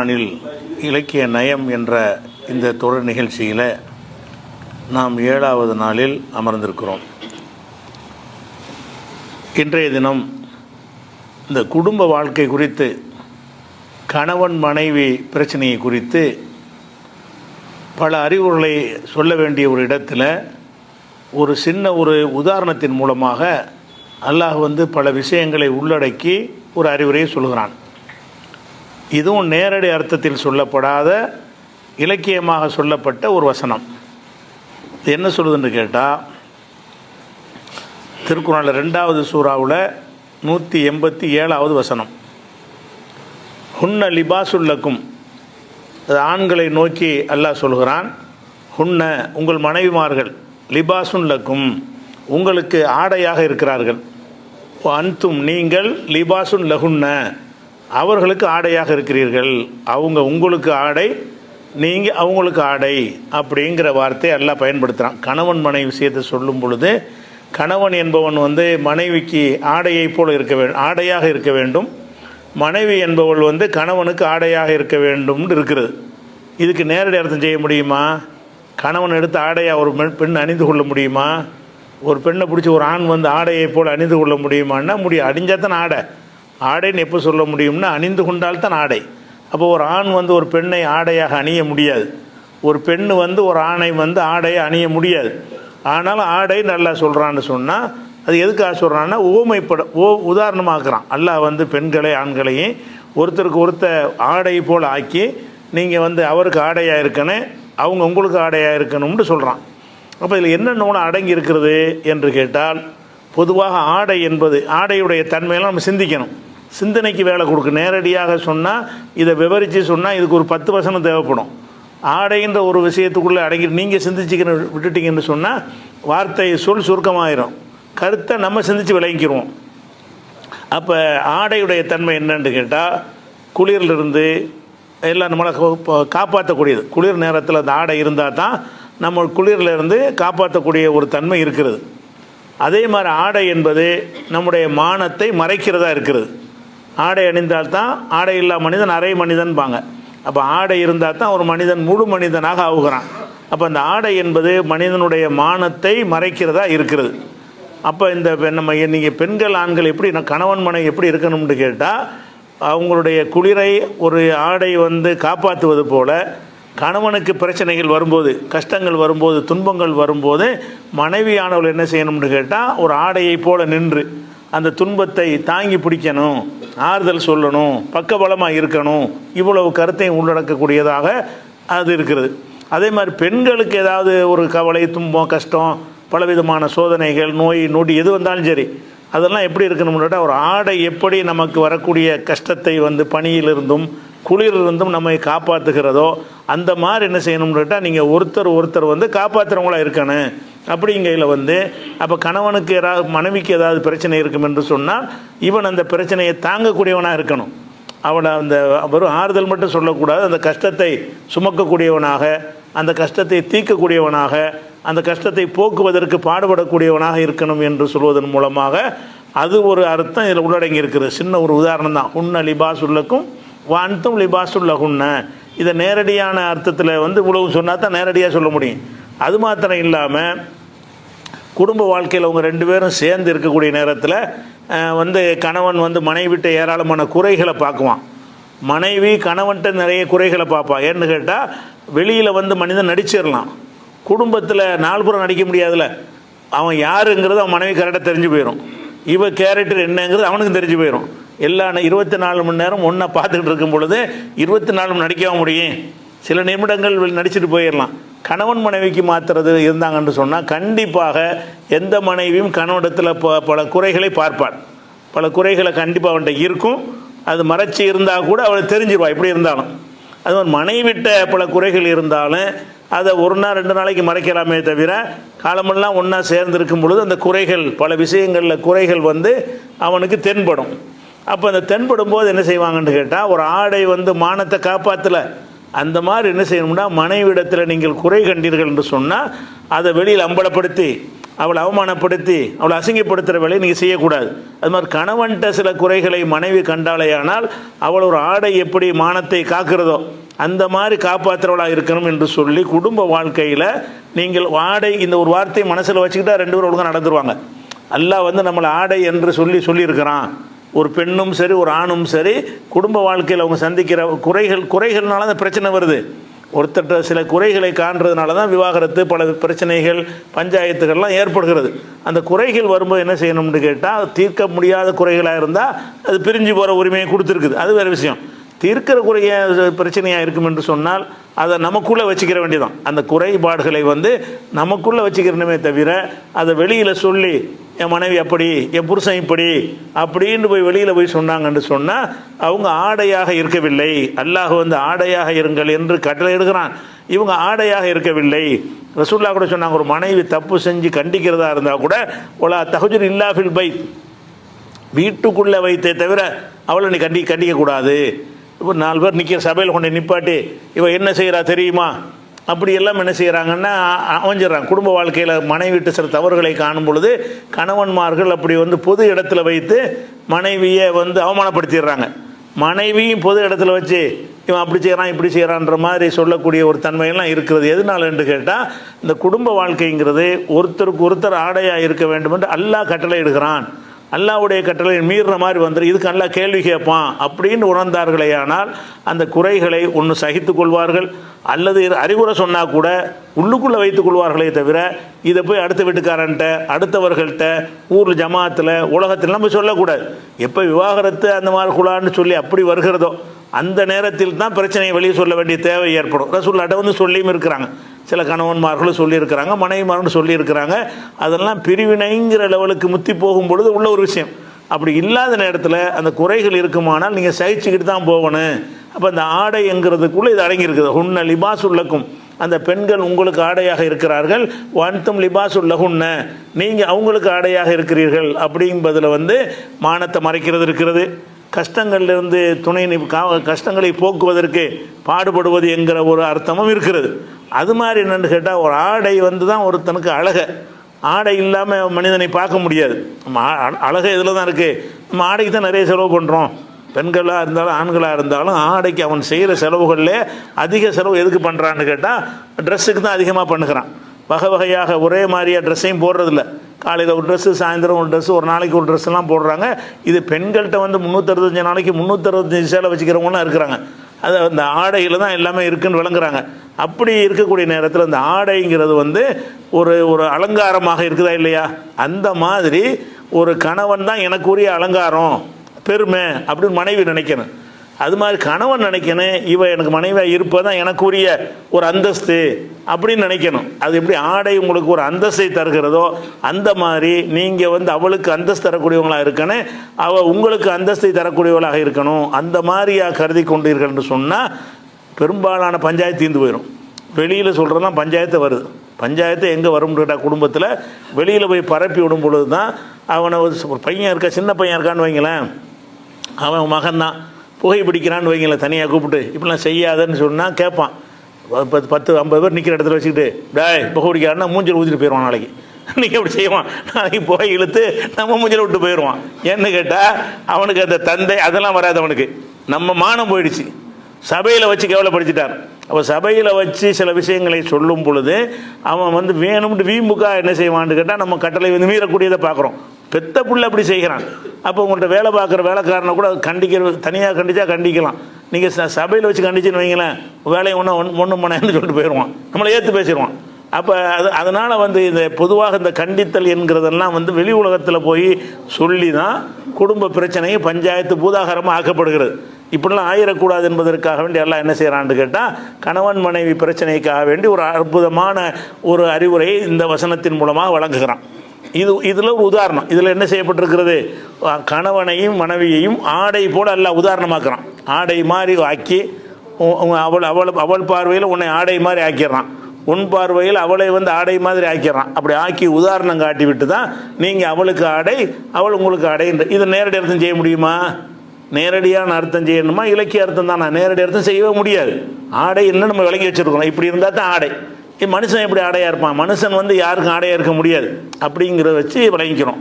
நாளில் இலக்கிய நயம் என்ற இந்த தொடர் நிகழ்ச்சியில் நாம் 7வது நாளில் அமர்ந்திருக்கிறோம். இன்றைய தினம் இந்த குடும்ப வாழ்க்கை குறித்து, கணவன் மனைவி பிரச்சனையை குறித்து பல அறிவுரைகளை சொல்ல வேண்டிய ஒரு இடத்துல ஒரு சின்ன உதாரணத்தின் மூலமாக அல்லாஹ் பல விஷயங்களை உள்ளடக்கி ஒரு அறிவுரையை சொல்கிறான். இதுவும் நேரடி அர்த்தத்தில் சொல்லப்படாத இலக்கியமாக சொல்லப்பட்ட ஒரு வசனம். இது என்ன சொல்லுதுன்னு கேட்டால், திருக்குறள் 2வது சூறாவில் 187வது வசனம். ஹுன்ன லிபாசுல்லக்கும், அது ஆண்களை நோக்கி அல்லாஹ் சொல்கிறான். ஹுன்ன, உங்கள் மனைவிமார்கள், லிபாசுல்லக்கும், உங்களுக்கு ஆடையாக இருக்கிறார்கள். அன்தும், நீங்கள், லிபாசுன் லஹுன்ன, அவர்களுக்கு ஆடையாக இருக்கிறீர்கள். அவங்க உங்களுக்கு ஆடை, நீங்கள் அவங்களுக்கு ஆடை அப்படிங்கிற வார்த்தையை எல்லாம் பயன்படுத்துகிறான். கணவன் மனைவி விஷயத்தை சொல்லும் பொழுது, கணவன் என்பவன் மனைவிக்கு ஆடையை போல் ஆடையாக இருக்க வேண்டும். மனைவி என்பவள் கணவனுக்கு ஆடையாக இருக்க வேண்டும் இருக்கிறது. இதுக்கு நேரடி அர்த்தம் செய்ய முடியுமா? கணவன் எடுத்து ஆடையாக ஒரு பெண் அணிந்து கொள்ள முடியுமா? ஒரு பெண்ணை பிடிச்சி ஒரு ஆண் ஆடையை போல் அணிந்து கொள்ள முடியுமான்னா முடியும். அணிஞ்சால் தான் ஆடை. ஆடைன்னு எப்போ சொல்ல முடியும்னா அணிந்து கொண்டால்தான் ஆடை. அப்போ ஒரு ஆண் ஒரு பெண்ணை ஆடையாக அணிய முடியாது. ஒரு பெண்ணு ஒரு ஆணை ஆடையை அணிய முடியாது. ஆனாலும் ஆடை நல்லா சொல்கிறான்னு சொன்னால் அது எதுக்காக சொல்கிறான்னா உதாரணமாக்குறான். அல்லாஹ் பெண்களை ஆண்களையும் ஒருத்தருக்கு ஒருத்தர் ஆடை போல் ஆக்கி, நீங்கள் அவருக்கு ஆடையாக இருக்கணும், அவங்க உங்களுக்கு ஆடையாக இருக்கணும்னு சொல்கிறான். அப்போ இதில் என்னென்ன அடங்கி இருக்கிறது என்று கேட்டால், பொதுவாக ஆடை என்பது, ஆடையுடைய தன்மையெல்லாம் நம்ம சிந்திக்கணும். சிந்தனைக்கு வேலை கொடுக்கு. நேரடியாக சொன்னால், இதை விவரித்து சொன்னால் இதுக்கு ஒரு 10 வசனம் தேவைப்படும். ஆடைன்ற ஒரு விஷயத்துக்குள்ளே அடங்கி நீங்கள் சிந்திச்சுக்கிற விட்டுட்டீங்கன்னு சொன்னால் வார்த்தை சுருக்கமாயிரும். கருத்தை நம்ம சிந்தித்து விளங்கிடுவோம். அப்போ ஆடையுடைய தன்மை என்னன்னு கேட்டால், குளிரிலிருந்து எல்லாம் நம்மளை காப்பாற்றக்கூடியது. குளிர் நேரத்தில் அந்த ஆடை இருந்தால் தான் நம்ம குளிரிலிருந்து காப்பாற்றக்கூடிய ஒரு தன்மை இருக்கிறது. அதே மாதிரி ஆடை என்பது நம்முடைய மானத்தை மறைக்கிறதா இருக்கிறது. ஆடை அணிந்தால்தான், ஆடை இல்லா மனிதன் அரை மனிதன்பாங்க. அப்போ ஆடை இருந்தால் தான் ஒரு மனிதன் முழு மனிதனாக ஆகுகிறான். அப்போ அந்த ஆடை என்பது மனிதனுடைய மானத்தை மறைக்கிறதா இருக்கிறது. அப்போ நம்ம நீங்கள் பெண்கள் ஆண்கள் எப்படி, கணவன் மனைவி எப்படி இருக்கணும்னு கேட்டால், அவங்களுடைய குளிரை ஒரு ஆடை காப்பாற்றுவது போல, கணவனுக்கு பிரச்சனைகள் வரும்போது, கஷ்டங்கள் வரும்போது, துன்பங்கள் வரும்போது மனைவியானவள் என்ன செய்யணும்னு கேட்டால், ஒரு ஆடையை போல நின்று அந்த துன்பத்தை தாங்கி பிடிக்கணும், ஆறுதல் சொல்லணும், பக்கபலமாக இருக்கணும். இவ்வளவு கருத்தையும் உள்ளடக்கக்கூடியதாக அது இருக்கிறது. அதே மாதிரி பெண்களுக்கு ஏதாவது ஒரு கவலை, துன்பம், கஷ்டம், பலவிதமான சோதனைகள், நோய் நொடி எது வந்தாலும் சரி, அதெல்லாம் எப்படி இருக்கணும்னு கேட்டால், ஒரு ஆடை எப்படி நமக்கு வரக்கூடிய கஷ்டத்தை பனியிலிருந்தும் குளிரிலிருந்தும் நம்மை காப்பாற்றுகிறதோ அந்த மாதிரி என்ன செய்யணும்னு கேட்டால், நீங்கள் ஒருத்தர் காப்பாற்றுறவங்களா இருக்கணும். அப்படிங்கையில் அப்போ கணவனுக்கு ஏதாவது, மனைவிக்கு ஏதாவது பிரச்சனை இருக்கும் என்று சொன்னால், இவன் அந்த பிரச்சனையை தாங்கக்கூடியவனாக இருக்கணும். அவனை வெறும் ஆறுதல் மட்டும் சொல்லக்கூடாது. அந்த கஷ்டத்தை சுமக்கக்கூடியவனாக, அந்த கஷ்டத்தை தீர்க்கக்கூடியவனாக, அந்த கஷ்டத்தை போக்குவதற்கு பாடுபடக்கூடியவனாக இருக்கணும் என்று சொல்வதன் மூலமாக அது ஒரு அர்த்தம் இதில் உள்ளடங்கி இருக்கிறது. சின்ன ஒரு உதாரணம் தான். ஹுன்ன லிபாசுல்லக்கும் வான்தும் லிபாசுல்லஹுன்ன. இதை நேரடியான அர்த்தத்தில் உழவு சொன்னால் தான் நேரடியாக சொல்ல முடியும். அது மாத்திரம் இல்லாமல், குடும்ப வாழ்க்கையில் அவங்க 2 பேரும் சேர்ந்து இருக்கக்கூடிய நேரத்தில் கணவன் மனைவிட்ட ஏராளமான குறைகளை பார்க்குவான். மனைவி கணவன்கிட்ட நிறைய குறைகளை பார்ப்பான். ஏன்னு கேட்டால், வெளியில் மனிதன் நடிச்சிடலாம், குடும்பத்தில் 4 புறம் நடிக்க முடியாதுல்ல. அவன் யாருங்கிறது அவன் மனைவி கரெக்டாக தெரிஞ்சு போயிடும். இவன் கேரக்டர் என்னங்கிறது அவனுக்கும் தெரிஞ்சு போயிடும். எல்லா 24 மணி நேரம் ஒன்றா பார்த்துக்கிட்டு இருக்கும் பொழுது 24 மணி நடிக்க முடியும். சில நிமிடங்கள் நடிச்சுட்டு போயிடலாம். கணவன் மனைவிக்கு மாற்றுறது இருந்தாங்கன்னு சொன்னால், கண்டிப்பாக எந்த மனைவியும் கணவனிடத்தில் பல குறைகளை பார்ப்பாள். பல குறைகளை கண்டிப்பாக அவன்கிட்ட இருக்கும். அது மறைச்சி இருந்தால் கூட அவளை தெரிஞ்சிருவா எப்படி இருந்தாலும். அது மாதிரி மனைவிட்ட பல குறைகள் இருந்தாலும் அதை 1 நாள் 2 நாளைக்கு மறைக்கலாமே தவிர, காலமெல்லாம் ஒன்றா சேர்ந்து இருக்கும் பொழுது அந்த குறைகள், பல விஷயங்களில் குறைகள் அவனுக்கு தென்படும். அப்போ அந்த தென்படும் போது என்ன செய்வாங்கன்னு கேட்டால், ஒரு ஆடை மானத்தை காப்பாற்றலை, அந்த மாதிரி என்ன செய்யணும்னா, மனைவிடத்தில் நீங்கள் குறை கண்டீர்கள் என்று சொன்னால் அதை வெளியில் அம்பலப்படுத்தி அவளை அவமானப்படுத்தி அவளை அசிங்கப்படுத்துகிற வேலையை நீங்கள் செய்யக்கூடாது. அது மாதிரி கணவன்கிட்ட சில குறைகளை மனைவி கண்டாலேயானால் அவள் ஒரு ஆடை எப்படி மானத்தை காக்கிறதோ அந்த மாதிரி காப்பாற்றுறவளாக இருக்கணும் என்று சொல்லி குடும்ப வாழ்க்கையில் நீங்கள் ஆடை இந்த ஒரு வார்த்தையை மனசில் வச்சுக்கிட்டா 2 பேரும் ஒழுங்காக நடந்துருவாங்க. அல்லாஹ் வந்து நம்மளை ஆடை என்று சொல்லியிருக்கிறான். ஒரு பெண்ணும் சரி ஒரு ஆணும் சரி குடும்ப வாழ்க்கையில் அவங்க சந்திக்கிற குறைகள்னால தான் பிரச்சனை வருது. ஒருத்தட்ட சில குறைகளை காண்றதுனால தான் விவாகரத்து, பல பிரச்சனைகள், பஞ்சாயத்துகள்லாம் ஏற்படுகிறது. அந்த குறைகள் வரும்போது என்ன செய்யணும்னு கேட்டால், தீர்க்க முடியாத குறைகளாக இருந்தால் அது பிரிஞ்சு போகிற உரிமையை கொடுத்துருக்குது, அது வேறு விஷயம். தீர்க்கிற குறைய பிரச்சனையாக இருக்கும் என்று சொன்னால் அதை நமக்குள்ளே வச்சுக்கிற வேண்டியதான். அந்த குறைபாடுகளை வந்து நமக்குள்ளே வச்சுக்கிறணுமே தவிர அதை வெளியில் சொல்லி என் மனைவி அப்படி, என் புருஷன் இப்படி அப்படின்னு போய் வெளியில் போய் சொன்னாங்கன்னு சொன்னால் அவங்க ஆடையாக இருக்கவில்லை. அல்லாஹ் வந்து ஆடையாக இருங்கள் என்று கட்டளை எடுக்கிறான். இவங்க ஆடையாக இருக்கவில்லை. ரசூலுல்லாஹ் கூட சொன்னாங்க, ஒரு மனைவி தப்பு செஞ்சு கண்டிக்கிறதா இருந்தால் கூட ஒலா தஹஜுர் இல்லா ஃபில் பைத், வீட்டுக்குள்ளே வைத்தே தவிர அவளை நீ கண்டிக்கக்கூடாது. இப்போ 4 பேர் நிற்கிற சபையில் கொண்டு நிப்பாட்டி இவன் என்ன செய்கிறா தெரியுமா அப்படி எல்லாம் என்ன செய்கிறாங்கன்னா அமைஞ்சிடறாங்க. குடும்ப வாழ்க்கையில் மனைவிட்டு சில தவறுகளை காணும் பொழுது கணவன்மார்கள் அப்படி வந்து பொது இடத்துல வைத்து மனைவியை வந்து அவமானப்படுத்திடுறாங்க. மனைவியும் பொது இடத்துல வச்சு இவன் அப்படி செய்கிறான் இப்படி செய்கிறான்ற மாதிரி சொல்லக்கூடிய ஒரு தன்மையெல்லாம் இருக்கிறது. எதனால என்று கேட்டால், இந்த குடும்ப வாழ்க்கைங்கிறது ஒருத்தருக்கு ஒருத்தர் ஆடையாக இருக்க வேண்டும் என்று அல்லாஹ் கட்டளை இடுகிறான். அல்லாஹ்வுடைய கட்டளை மீறுற மாதிரி வந்துடும், இதுக்கு அல்லாஹ் கேள்வி கேட்பான் அப்படின்னு உணர்ந்தார்களே ஆனால் அந்த குறைகளை ஒன்று சகித்து கொள்வார்கள், அல்லது அறிவுரை சொன்னால் கூட உள்ளுக்குள்ளே வைத்துக் கொள்வார்களே தவிர இதை போய் அடுத்த வீட்டுக்காரன்ட்ட, அடுத்தவர்கள்ட்ட, ஊர் ஜமாத்தில், உலகத்திலாம் போய் சொல்லக்கூடாது. எப்போ விவாகரத்து அந்த மாதிரி குழான்னு சொல்லி அப்படி வருகிறதோ அந்த நேரத்தில் தான் பிரச்சனையை வெளியே சொல்ல வேண்டிய தேவை ஏற்படும். ரசூலுல்லாஹ் வந்து சொல்லியும் இருக்கிறாங்க, சில கணவன்மார்களும் சொல்லியிருக்கிறாங்க, மனைவிமார்களும் சொல்லியிருக்கிறாங்க. அதெல்லாம் பிரிவினைங்கிற லெவலுக்கு முத்தி போகும் பொழுது உள்ள ஒரு விஷயம். அப்படி இல்லாத நேரத்தில் அந்த குறைகள் இருக்குமானால் நீங்கள் சகிச்சுக்கிட்டு தான் போகணும். அப்போ அந்த ஆடைங்கிறதுக்குள்ளே இது அடங்கியிருக்குது. ஹுன்ன லிபாசுல்லக்கும், அந்த பெண்கள் உங்களுக்கு ஆடையாக இருக்கிறார்கள். வன்தும் லிபாசுல்லஹுன்ன, நீங்கள் அவங்களுக்கு ஆடையாக இருக்கிறீர்கள். அப்படிங்கிறதுல வந்து மானத்தை மறைக்கிறது இருக்கிறது. கஷ்டங்கள்லேருந்து கஷ்டங்களை போக்குவதற்கு பாடுபடுவது என்கிற ஒரு அர்த்தமும் இருக்கிறது. அது மாதிரி என்னென்னு கேட்டால், ஒரு ஆடை வந்து தான் ஒருத்தனுக்கு அழகை. ஆடை இல்லாமல் மனிதனை பார்க்க முடியாது. அழகை இதில் தான் இருக்குது. நம்ம ஆடைக்கு தான் நிறைய செலவு பண்ணுறோம். பெண்களாக இருந்தாலும் ஆண்களாக இருந்தாலும் ஆடைக்கு அவன் செய்கிற செலவுகளில் அதிக செலவு எதுக்கு பண்ணுறான்னு கேட்டால், ட்ரெஸ்ஸுக்கு தான் அதிகமாக பண்ணுகிறான். வகை வகையாக ஒரே மாதிரியாக ட்ரெஸ்ஸையும் போடுறதில்ல. காலையில் ஒரு ட்ரெஸ்ஸு, சாயந்தரம் ஒரு ட்ரெஸ்ஸு, ஒரு நாளைக்கு ஒரு ட்ரெஸ்ஸெல்லாம் போடுறாங்க. இது பெண்கள்கிட்ட வந்து 365 நாளைக்கு 365 சேலை வச்சுக்கிறவங்களாம் இருக்கிறாங்க. அது அந்த ஆடையில் தான் எல்லாமே இருக்குன்னு விளங்குறாங்க. அப்படி இருக்கக்கூடிய நேரத்தில் அந்த ஆடைங்கிறது வந்து ஒரு ஒரு அலங்காரமாக இருக்குதா இல்லையா? அந்த மாதிரி ஒரு கணவன் தான் எனக்குரிய அலங்காரம், பெருமை அப்படின்னு மனைவி நினைக்கணும். அது மாதிரி கணவன் நினைக்கணும், இவ எனக்கு மனைவியாக இருப்பதான் எனக்குரிய ஒரு அந்தஸ்து அப்படின்னு நினைக்கணும். அது எப்படி ஆடை உங்களுக்கு ஒரு அந்தஸ்தை தருகிறதோ அந்த மாதிரி நீங்கள் வந்து அவளுக்கு அந்தஸ்து தரக்கூடியவங்களாக இருக்கணும், அவள் உங்களுக்கு அந்தஸ்தை தரக்கூடியவளாக இருக்கணும். அந்த மாதிரியாக கருதி கொண்டீர்கள் என்று சொன்னால் பெரும்பாலான பஞ்சாயத்து தீர்ந்து போயிடும். வெளியில் சொல்கிறதெல்லாம் பஞ்சாயத்து வருது. பஞ்சாயத்து எங்கே வரும்னு கேட்டால், குடும்பத்தில் வெளியில் போய் பரப்பி விடும் பொழுது தான் அவனை ஒரு பையன் இருக்கா, சின்ன பையன் இருக்கான்னு வைங்களேன், அவன் மகன்தான் புகைப்பிடிக்கிறான்னு வைங்களேன், தனியாக கூப்பிட்டு இப்படிலாம் செய்யாதன்னு சொன்னால் கேட்பான். 10-50 பேர் நிற்கிற இடத்துல வச்சுக்கிட்டு டேய் புகை பிடிக்காருன்னா மூஞ்சில் ஊற்றிட்டு போயிடுவான். நாளைக்கு நீங்கள் அப்படி செய்வான். நாளைக்கு புகை இழுத்து நம்ம மூஞ்சில் விட்டு போயிடுவான். ஏன்னு கேட்டால் அவனுக்கு அந்த தந்தை அதெல்லாம் வராது. அவனுக்கு நம்ம மானம் போயிடுச்சு. சபையில் வச்சு கேவலப்படுத்திட்டார். அப்போ சபையில் வச்சு சில விஷயங்களை சொல்லும் பொழுது அவன் வந்து வேணும்னு வீம்புக்கா என்ன செய்வான்னு கேட்டால் நம்ம கட்டளை வந்து மீறக்கூடியதை பார்க்குறோம். பெத்த புள்ள அப்படி செய்கிறான். அப்போ உங்கள்கிட்ட வேலை பார்க்குற வேலைக்காரனை கூட கண்டிக்கிற, தனியாக கண்டிச்சா கண்டிக்கலாம். நீங்கள் சபையில் வச்சு கண்டிச்சுன்னு வைங்களேன், வேலையை ஒன்றும் பண்ணேன்னு சொல்லிட்டு போயிடுவான், நம்மளை ஏற்று பேசிடுவான். அப்போ அதனால் வந்து இந்த பொதுவாக இந்த கண்டித்தல் என்கிறதெல்லாம் வந்து வெளி உலகத்தில் போய் சொல்லி தான் குடும்ப பிரச்சனையை பஞ்சாயத்து பூதாகரமாக ஆக்கப்படுகிறது. இப்படிலாம் ஆயிடக்கூடாது என்பதற்காக வேண்டி எல்லாம் என்ன செய்கிறான்னு கேட்டால், கணவன் மனைவி பிரச்சனைக்காக வேண்டி ஒரு அற்புதமான ஒரு அறிவுரையை இந்த வசனத்தின் மூலமாக வழங்குகிறான். இதில் ஒரு உதாரணம். இதில் என்ன செய்யப்பட்டிருக்கிறது, கணவனையும் மனைவியையும் ஆடை போல் எல்லாம் உதாரணமாக்குறான். ஆடை மாதிரி ஆக்கி அவள் பார்வையில் உன்னை ஆடை மாதிரி ஆக்கிடுறான், உன் பார்வையில் அவளை வந்து ஆடை மாதிரி ஆக்கிடுறான். அப்படி ஆக்கி உதாரணம் காட்டி விட்டு தான் நீங்கள் அவளுக்கு ஆடை அவள் உங்களுக்கு ஆடை. இதை நேரடி அர்த்தம் செய்ய முடியுமா? நேரடியான அர்த்தம் செய்யணுமா இலக்கிய அர்த்தம் தான். நேரடி அர்த்தம் செய்யவே முடியாது. ஆடை என்ன நம்ம விளங்கி வச்சுருக்கணும், இப்படி இருந்தால் தான் ஆடை. மனுஷன் எப்படி ஆடையாக இருப்பான்? மனுஷன் வந்து யாருக்கும் ஆடையாக இருக்க முடியாது. அப்படிங்கிறத வச்சு விளங்கிக்கிறோம்.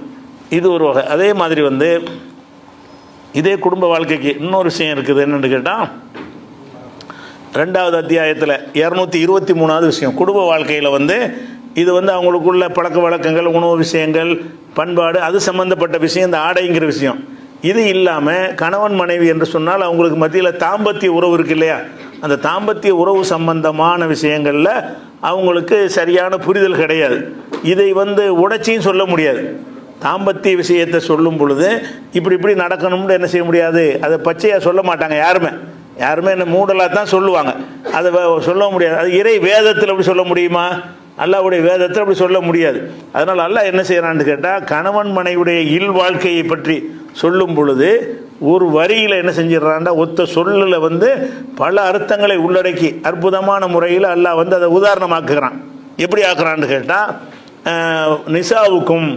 இது ஒரு வகை. அதே மாதிரி வந்து இதே குடும்ப வாழ்க்கைக்கு இன்னொரு விஷயம் இருக்குது. என்னென்னு கேட்டால் 2வது அத்தியாயத்தில் 223வது விஷயம் குடும்ப வாழ்க்கையில் வந்து இது வந்து அவங்களுக்குள்ள பழக்க வழக்கங்கள், உணவு விஷயங்கள், பண்பாடு, அது சம்மந்தப்பட்ட விஷயம் இந்த ஆடைங்கிற விஷயம். இது இல்லாமல் கணவன் மனைவி என்று சொன்னால் அவங்களுக்கு மத்தியில் தாம்பத்திய உறவு இருக்குது இல்லையா? அந்த தாம்பத்திய உறவு சம்பந்தமான விஷயங்களில் அவங்களுக்கு சரியான புரிதல் கிடையாது. இதை வந்து உடைச்சியும் சொல்ல முடியாது. தாம்பத்திய விஷயத்தை சொல்லும் பொழுது இப்படி நடக்கணும்னு என்ன செய்ய முடியாது, அதை பச்சையாக சொல்ல மாட்டாங்க. யாருமே என்ன மூடலாக தான் சொல்லுவாங்க. அதை சொல்ல முடியாது. அது இறை வேதத்தில் அப்படி சொல்ல முடியுமா? அல்லாஹ்வுடைய வேதத்தில் அப்படி சொல்ல முடியாது. அதனால் அல்லாஹ் என்ன செய்யறான்னு கேட்டால் கணவன் மனைவியுடைய இல் வாழ்க்கையை பற்றி சொல்லும் பொழுது ஒரு வரியில் என்ன செஞ்சிடறான்டா, ஒத்த சொல்லில் வந்து பல அர்த்தங்களை உள்ளடக்கி அற்புதமான முறையில் அல்லாஹ் வந்து அதை உதாரணமாக்குகிறான். எப்படி ஆக்குறான்னு கேட்டால் நிசாவுக்கும்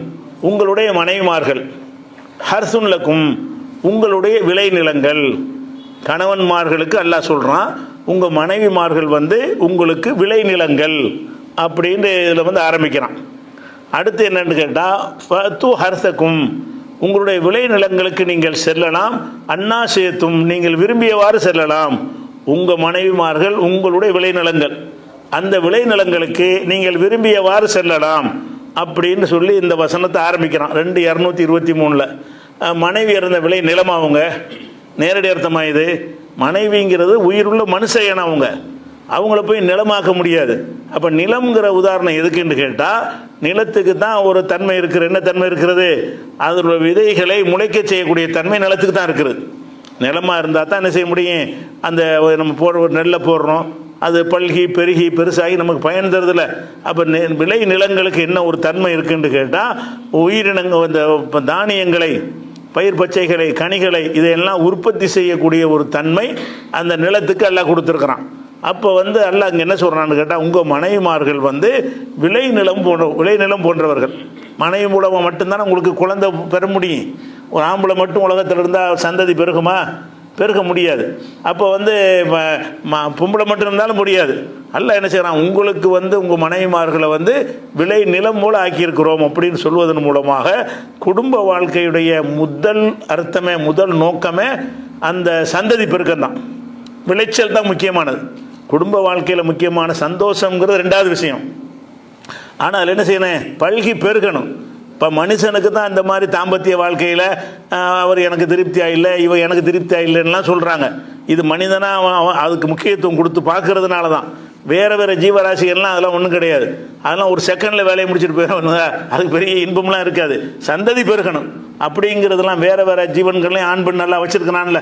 உங்களுடைய மனைவிமார்கள், ஹர்சுன்லக்கும் உங்களுடைய விளைநிலங்கள். கணவன்மார்களுக்கு அல்லாஹ் சொல்கிறான் உங்கள் மனைவிமார்கள் வந்து உங்களுக்கு விளைநிலங்கள் அப்படின்னு இதில் வந்து ஆரம்பிக்கிறான். அடுத்து என்னன்னு கேட்டால் ஃபத்து ஹர்சக்கும் உங்களுடைய விளைநிலங்களுக்கு நீங்கள் செல்லலாம், அன்னாசேத்தும் நீங்கள் விரும்பியவாறு செல்லலாம். உங்கள் மனைவிமார்கள் உங்களுடைய விளைநிலங்கள், அந்த விளைநிலங்களுக்கு நீங்கள் விரும்பியவாறு செல்லலாம் அப்படின்னு சொல்லி இந்த வசனத்தை ஆரம்பிக்கிறான். 2:223 மனைவி இருந்த விளை நிலம் அவங்க நேரடி அர்த்தமாக இது. மனைவிங்கிறது உயிருள்ள மனுஷன், அவங்கள போய் நிலமாக்க முடியாது. அப்போ நிலம்ங்கிற உதாரணம் எதுக்குன்னு கேட்டால் நிலத்துக்கு தான் ஒரு தன்மை இருக்கிறது. என்ன தன்மை இருக்கிறது? அதோட விதைகளை முளைக்க செய்யக்கூடிய தன்மை நிலத்துக்கு தான் இருக்கிறது. நிலமாக இருந்தால் தான் என்ன செய்ய முடியும், அந்த நம்ம நெல்லை போடுறோம், அது பல்கி பெருகி பெருசாகி நமக்கு பயன் தருதில்ல. அப்போ விளை நிலங்களுக்கு என்ன ஒரு தன்மை இருக்குன்னு கேட்டால் உயிரினங்கள், இந்த தானியங்களை, பயிர் பச்சைகளை, கனிகளை இதையெல்லாம் உற்பத்தி செய்யக்கூடிய ஒரு தன்மை அந்த நிலத்துக்கு எல்லாம் கொடுத்துருக்குறான். அப்போ வந்து அல்லாஹ் அங்கே என்ன சொல்கிறான்னு கேட்டால் உங்கள் மனைவிமார்கள் வந்து விளைநிலம் போன்றவர்கள். மனைவி மூலமாக மட்டும்தானே உங்களுக்கு குழந்தை பெற முடியும். ஒரு ஆம்பளை மட்டும் உலகத்தில் இருந்தால் சந்ததி பெருகுமா? பெருக முடியாது. அப்போ வந்து பொம்பளை மட்டும் இருந்தாலும் முடியாது. அல்லாஹ் என்ன செய்கிறான், உங்களுக்கு வந்து உங்கள் மனைவிமார்களை வந்து விளை நிலம் போல ஆக்கியிருக்கிறோம் அப்படின்னு சொல்வதன் மூலமாக குடும்ப வாழ்க்கையுடைய முதல் அர்த்தமே, முதல் நோக்கமே அந்த சந்ததி பெருக்கம் தான். விளைச்சல் தான் முக்கியமானது. குடும்ப வாழ்க்கையில் முக்கியமான சந்தோஷங்கிறது 2வது விஷயம். ஆனால் அதில் என்ன செய்யணும், பல்கி பெருகணும். இப்போ மனுஷனுக்கு தான் இந்த மாதிரி தாம்பத்திய வாழ்க்கையில் அவர் எனக்கு திருப்தியாக இல்லை, இவன் எனக்கு திருப்தியாக இல்லைன்னா சொல்கிறாங்க. இது மனிதனாக அதுக்கு முக்கியத்துவம் கொடுத்து பார்க்கறதுனால தான். வேறு ஜீவராசிகள்லாம் அதெல்லாம் ஒன்றும் கிடையாது. அதெல்லாம் ஒரு செகண்டில் வேலையை முடிச்சுட்டு போயிடும், அதுக்கு பெரிய இன்பம்லாம் இருக்காது. சந்ததி பெருகணும் அப்படிங்கிறதுலாம் வேறு ஜீவன்களையும் ஆண் பெண் நல்லா வச்சுருக்கனான்ல.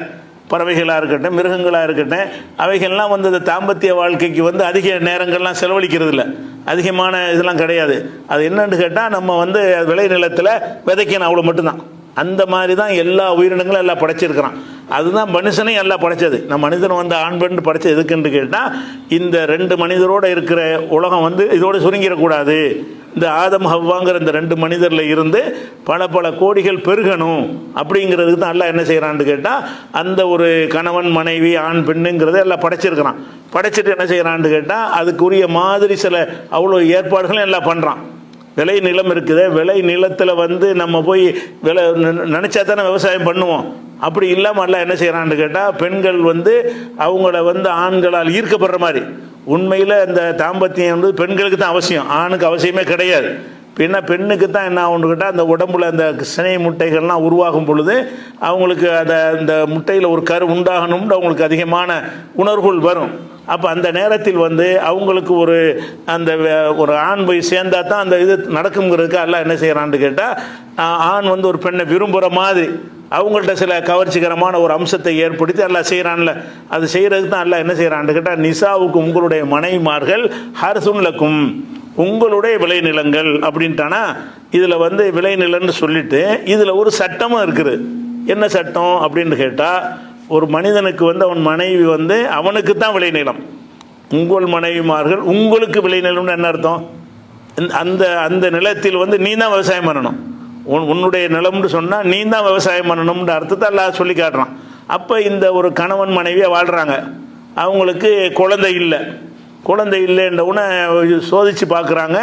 பறவைகளாக இருக்கட்டும், மிருகங்களாக இருக்கட்டும், அவைகள்லாம் வந்து இந்த தாம்பத்திய வாழ்க்கைக்கு வந்து அதிக நேரங்கள்லாம் செலவழிக்கிறது இல்லை, அதிகமான இதெல்லாம் கிடையாது. அது என்னன்னு கேட்டால் நம்ம வந்து விளை நிலத்தில் விதைக்கணும், அவ்வளோ மட்டும்தான். அந்த மாதிரி தான் எல்லா உயிரினங்களும் எல்லாம் படைச்சிருக்கிறான். அதுதான் மனுஷனையும் எல்லாம் படைச்சது. நம்ம மனிதன் வந்து ஆண் பெண் படைச்சது எதுக்குன்னு கேட்டால் இந்த 2 மனிதரோடு இருக்கிற உலகம் வந்து இதோடு சுருங்கிடக்கூடாது. இந்த ஆதம் ஹவ்வாங்கிற இந்த 2 மனிதரில் இருந்து பல கோடிகள் பெருகணும் அப்படிங்கிறதுக்கு தான் எல்லாம் என்ன செய்கிறான்னு கேட்டால் அந்த ஒரு கணவன் மனைவி ஆண் பெண்ணுங்கிறத எல்லாம் படைச்சிருக்கிறான். படைச்சிட்டு என்ன செய்கிறான்னு கேட்டால் அதுக்குரிய மாதிரி சில அவ்வளோ ஏற்பாடுகளும் எல்லாம் பண்ணுறான். விளை நிலம் இருக்குது, விளை நிலத்தில் வந்து நம்ம போய் நினச்சா தானே விவசாயம் பண்ணுவோம். அப்படி இல்லாமல் எல்லாம் என்ன செய்கிறான்னு கேட்டால் பெண்கள் வந்து அவங்கள வந்து ஆண்களால் ஈர்க்கப்படுற மாதிரி. உண்மையில் இந்த தாம்பத்தியம் வந்து பெண்களுக்கு தான் அவசியம், ஆணுக்கு அவசியமே கிடையாது. பின்ன பெண்ணுக்கு தான் என்ன ஆகும்னு கேட்டால் அந்த உடம்புல அந்த சினை முட்டைகள்லாம் உருவாகும் பொழுது அவங்களுக்கு அந்த முட்டையில் ஒரு கரு உண்டாகணும்னு அவங்களுக்கு அதிகமான உணர்வுகள் வரும். அப்போ அந்த நேரத்தில் வந்து அவங்களுக்கு ஒரு ஆண் போய் சேர்ந்தா தான் அந்த இது நடக்குங்கிறதுக்கு எல்லாம் என்ன செய்கிறான்னு கேட்டால் ஆண் வந்து ஒரு பெண்ணை விரும்புகிற மாதிரி அவங்கள்ட்ட சில கவர்ச்சிகரமான ஒரு அம்சத்தை ஏற்படுத்தி எல்லாம் செய்கிறான்ல. அது செய்கிறதுக்கு தான் எல்லாம் என்ன செய்கிறான்னு கேட்டால் நிசாவுக்கு உங்களுடைய மனைவிமார்கள் ஹர்சுன்லக்கும் உங்களுடைய விளைநிலங்கள் அப்படின்ட்டானா. இதில் வந்து விளைநிலன்னு சொல்லிட்டு இதில் ஒரு சட்டமும் இருக்குது. என்ன சட்டம் அப்படின்னு கேட்டால் ஒரு மனிதனுக்கு வந்து அவன் மனைவி வந்து அவனுக்கு தான் விளைநிலம். உங்கள் மனைவிமார்கள் உங்களுக்கு விளைநிலம்னு என்ன அர்த்தம்? அந்த நிலத்தில் வந்து நீ தான் விவசாயம் பண்ணணும். உன்னுடைய நிலம்னு சொன்னால் நீ தான் விவசாயம் பண்ணணும்னு அர்த்தத்தை எல்லாம் சொல்லி காட்டுறான். அப்போ இந்த ஒரு கணவன் மனைவியாக வாழ்கிறாங்க, அவங்களுக்கு குழந்தை இல்லை. குழந்தை இல்லைன்றவுடனே சோதித்து பார்க்குறாங்க,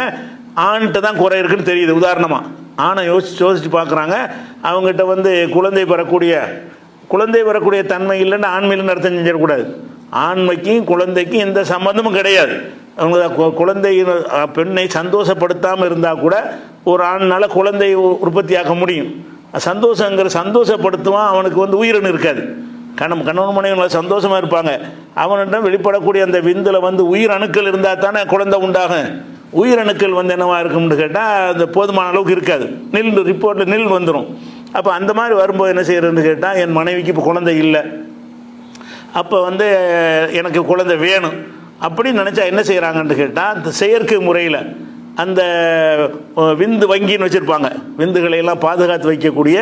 ஆண்கிட்ட தான் குறை இருக்குன்னு தெரியுது. உதாரணமாக ஆணை சோதித்து பார்க்குறாங்க, அவங்ககிட்ட வந்து குழந்தை பெறக்கூடிய தன்மை இல்லைன்னு ஆண்மையில்னு அர்த்தம் செஞ்சிடக்கூடாது. ஆண்மைக்கும் குழந்தைக்கும் எந்த சம்மந்தமும் கிடையாது. அவங்க குழந்தை பெண்ணை சந்தோஷப்படுத்தாமல் இருந்தால் கூட ஒரு ஆண்னால் குழந்தை உற்பத்தியாக்க முடியும். சந்தோஷப்படுத்துவான், அவனுக்கு வந்து உயிரினு இருக்காது. கணவன் மனைவி சந்தோஷமாக இருப்பாங்க, அவனிடம் வெளிப்படக்கூடிய அந்த விந்தில் வந்து உயிரணுக்கள் இருந்தால் தானே குழந்தை உண்டாகும். உயிரணுக்கள் வந்து என்னவா இருக்கும்னு கேட்டால் அந்த போதுமான அளவுக்கு இருக்காது. ரிப்போர்ட்டில் நில் வந்துடும். அப்போ அந்த மாதிரி வரும்போது என்ன செய்யறதுன்னு கேட்டால், என் மனைவிக்கு இப்போ குழந்தை இல்லை, அப்போ வந்து எனக்கு குழந்தை வேணும் அப்படின்னு நினச்சா என்ன செய்கிறாங்கன்னு கேட்டால், அந்த செயற்கை முறையில் அந்த விந்து வங்கின்னு வச்சுருப்பாங்க. விந்துகளை எல்லாம் பாதுகாத்து வைக்கக்கூடிய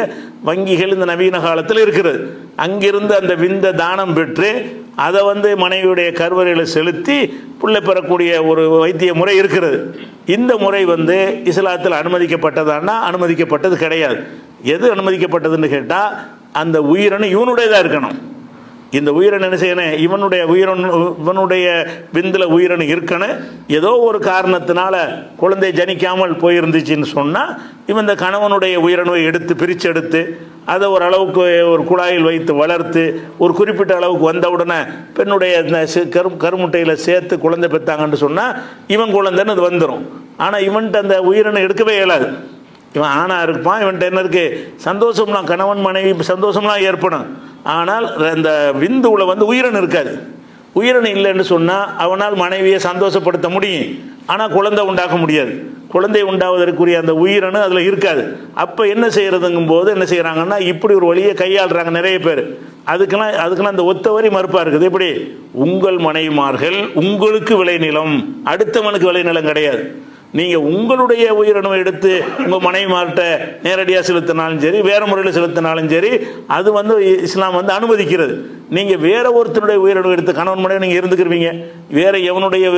வங்கிகள் இந்த நவீன காலத்தில் இருக்கிறது. அங்கிருந்து அந்த விந்தை தானம் பெற்று அதை வந்து மனைவியுடைய கருவறையில் செலுத்தி பிள்ளை பெறக்கூடிய ஒரு வைத்திய முறை இருக்கிறது. இந்த முறை வந்து இஸ்லாத்தில் அனுமதிக்கப்பட்டதான்னா அனுமதிக்கப்பட்டது கிடையாது. எது அனுமதிக்கப்பட்டதுன்னு கேட்டால், அந்த உயிரணு இவனுடையதாக இருக்கணும். இந்த உயிரணு என்ன செய்யணும், இவனுடைய விந்தில் உயிரணு இருக்கணும். ஏதோ ஒரு காரணத்தினால குழந்தை ஜனிக்காமல் போயிருந்துச்சுன்னு சொன்னால், இவன் இந்த கணவனுடைய உயிரணுவை பிரித்து அதை ஒரு அளவுக்கு ஒரு குழாயில் வைத்து வளர்த்து ஒரு குறிப்பிட்ட அளவுக்கு வந்தவுடனே பெண்ணுடைய கருமுட்டையில் சேர்த்து குழந்தை பெற்றாங்கன்னு சொன்னால் இவன் குழந்தைன்னு அது வந்துடும். ஆனால் இவன்ட்டு அந்த உயிரணு எடுக்கவே இயலாது. இவன் ஆணாக இருப்பான், இவன்ட்டு என்ன இருக்குது, சந்தோஷம்லாம் கணவன் மனைவி சந்தோஷம்லாம் ஏற்படும். ஆனால் அந்த விந்துவில் வந்து உயிரணு இருக்காது. உயிரணு இல்லைன்னு சொன்னால் அவனால் மனைவியை சந்தோஷப்படுத்த முடியும், ஆனால் குழந்தை உண்டாக்க முடியாது. குழந்தை உண்டாவதற்குரிய அந்த உயிரணு அதில் இருக்காது. அப்போ என்ன செய்கிறதுங்கும் போது என்ன செய்கிறாங்கன்னா, இப்படி ஒரு வழியை கையாளுறாங்க நிறைய பேர். அதுக்கெல்லாம் அந்த ஒத்த வரி மறுப்பாக இருக்குது. எப்படி, உங்கள் மனைவிமார்கள் உங்களுக்கு விளைநிலம், அடுத்தவனுக்கு விளைநிலம் கிடையாது. நீங்கள் உங்களுடைய உயிரணுவை எடுத்து உங்கள் மனைவிமார்கிட்ட நேரடியாக செலுத்தினாலும் சரி, வேறு முறையில் செலுத்தினாலும் சரி, அது வந்து இஸ்லாம் வந்து அனுமதிக்கிறது. நீங்கள் வேற ஒருத்தருடைய உயிரணு எடுத்து கணவன் மனைவி நீங்கள் இருந்துக்கிருவீங்க, வேறு எவனுடைய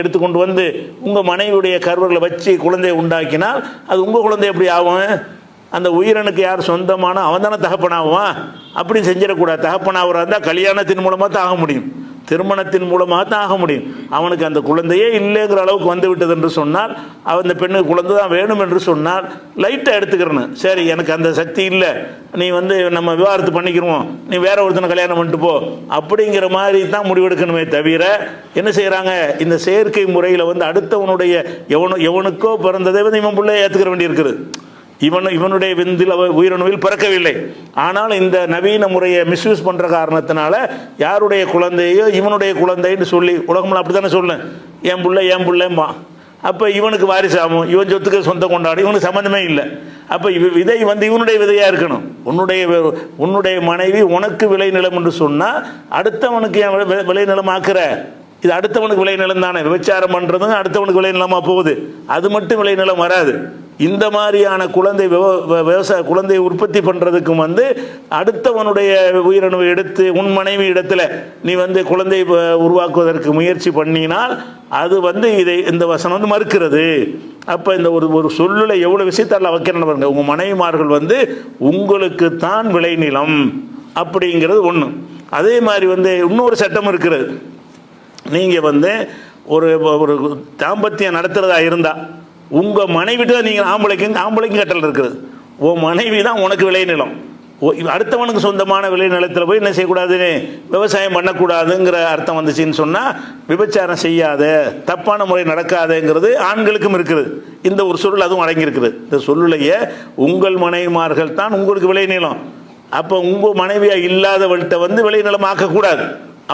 எடுத்துக்கொண்டு வந்து உங்கள் மனைவியுடைய கருவறையில் வச்சு குழந்தையை உண்டாக்கினால் அது உங்கள் குழந்தை எப்படி ஆகும்? அந்த உயிரணுக்கு யார் சொந்தமான அவன் தானே தகப்பனாகுவான். அப்படி செஞ்சிடக்கூடாது. தகப்பனாகிறா இருந்தால் கல்யாணத்தின் மூலமாக தான் ஆக முடியும், திருமணத்தின் மூலமாக தான் ஆக முடியும். அவனுக்கு அந்த குழந்தையே இல்லைங்கிற அளவுக்கு வந்து விட்டது என்று சொன்னால், அந்த பெண்ணுக்கு குழந்தை தான் வேணும் என்று சொன்னால் லைட்டாக எடுத்துக்கிறணும். சரி, எனக்கு அந்த சக்தி இல்லை, நீ வந்து நம்ம விவாகரத்து பண்ணிக்கிறோம், நீ வேற ஒருத்தனை கல்யாணம் பண்ணிட்டு போ, அப்படிங்கிற மாதிரி தான் முடிவெடுக்கணுமே தவிர என்ன செய்கிறாங்க, இந்த செயற்கை முறையில் வந்து அடுத்தவனுடைய எவனுக்கோ பிறந்ததை வந்து இவன் பிள்ளைய ஏற்றுக்கிற வேண்டி இருக்குது. இவனுடைய விந்தில் உயிரணுவில் பிறக்கவில்லை. ஆனால் இந்த நவீன முறையை மிஸ்யூஸ் பண்ணுற காரணத்தினால யாருடைய குழந்தையோ இவனுடைய குழந்தைன்னு சொல்லி உலகம்ல அப்படி தானே சொல்ல, என் பிள்ளைம்பா. அப்போ இவனுக்கு வாரிசாகும், இவன் சொத்துக்கு சொந்தம் கொண்டாடும், இவனுக்கு சம்மந்தமே இல்லை. அப்போ விதை வந்து இவனுடைய விதையாக இருக்கணும். உன்னுடைய மனைவி உனக்கு விளைநிலம் என்று சொன்னால் அடுத்தவனுக்கு என் விளைநிலம் ஆக்குற, இது அடுத்தவனுக்கு விளைநிலம் தானே. விபச்சாரம் பண்ணுறதும் அடுத்தவனுக்கு விளைநிலமாக போகுது, அது மட்டும் விளைநிலம் வராது. இந்த மாதிரியான குழந்தை உற்பத்தி பண்ணுறதுக்கும் வந்து அடுத்தவனுடைய உயிரணுவை எடுத்து உன் மனைவி இடத்துல நீ வந்து குழந்தை உருவாக்குவதற்கு முயற்சி பண்ணினால் அது வந்து இந்த வசனம் வந்து மறுக்கிறது. அப்போ இந்த ஒரு சொல்லுல எவ்வளோ விஷயத்தால் வைக்கிறேன்னு பாருங்க. உங்கள் மனைவிமார்கள் வந்து உங்களுக்கு தான் விளைநிலம் அப்படிங்கிறது ஒன்று. அதே மாதிரி வந்து இன்னொரு சட்டம் இருக்கிறது. நீங்கள் வந்து ஒரு தாம்பத்தியம் நடத்துகிறதா இருந்தால் உங்கள் மனைவிட்டு தான் நீங்கள் ஆம்பளைக்கும் கட்டல் இருக்குது. உன் மனைவி தான் உனக்கு விளைநிலம். அடுத்தவனுக்கு சொந்தமான விளைநிலத்தில் போய் என்ன செய்யக்கூடாதுன்னு விவசாயம் பண்ணக்கூடாதுங்கிற அர்த்தம் வந்துச்சுன்னு சொன்னால் விபச்சாரம் செய்யாத, தப்பான முறை நடக்காதுங்கிறது ஆண்களுக்கும் இருக்குது. இந்த ஒரு சொல் அதுவும் அடங்கியிருக்குது. இந்த சொல்லுலையே உங்கள் மனைவிமார்கள் தான் உங்களுக்கு விளைநிலம், அப்போ உங்கள் மனைவியாக இல்லாதவள்கிட்ட வந்து விளைநிலம் ஆக்கக்கூடாது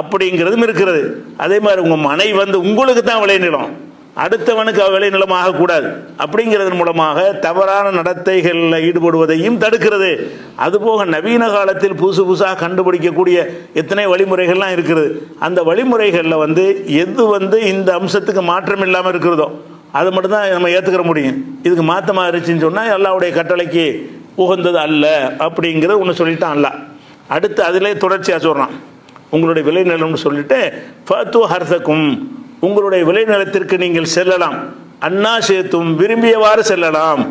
அப்படிங்கிறதும் இருக்கிறது. அதே மாதிரி உங்கள் மனைவி வந்து உங்களுக்கு தான் விளைநிலம், அடுத்தவனுக்கு விளைநிலம் ஆகக்கூடாது அப்படிங்கிறதன் மூலமாக தவறான நடத்தைகளில் ஈடுபடுவதையும் தடுக்கிறது. அதுபோக நவீன காலத்தில் புதுசாக கண்டுபிடிக்கக்கூடிய எத்தனை வழிமுறைகள்லாம் இருக்கிறது. அந்த வழிமுறைகளில் வந்து எது வந்து இந்த அம்சத்துக்கு மாற்றம் இல்லாமல் இருக்கிறதோ அது மட்டும்தான் நம்ம ஏற்றுக்கிற முடியும். இதுக்கு மாற்றமாக இருந்துச்சுன்னு சொன்னால் அல்லாஹ்வுடைய கட்டளைக்கு உகந்தது அல்ல அப்படிங்கிறது ஒன்று சொல்லிட்டான் அல்லாஹ். அடுத்து அதிலே தொடர்ச்சியாக சொல்கிறான், உங்களுடைய விளைநிலம்னு சொல்லிட்டு ஃபத்து ஹர்சக்கும், உங்களுடைய விளைநிலத்திற்கு நீங்கள் செல்லலாம், அன்னா சேத்தும் விரும்பியவாறு செல்லலாம்.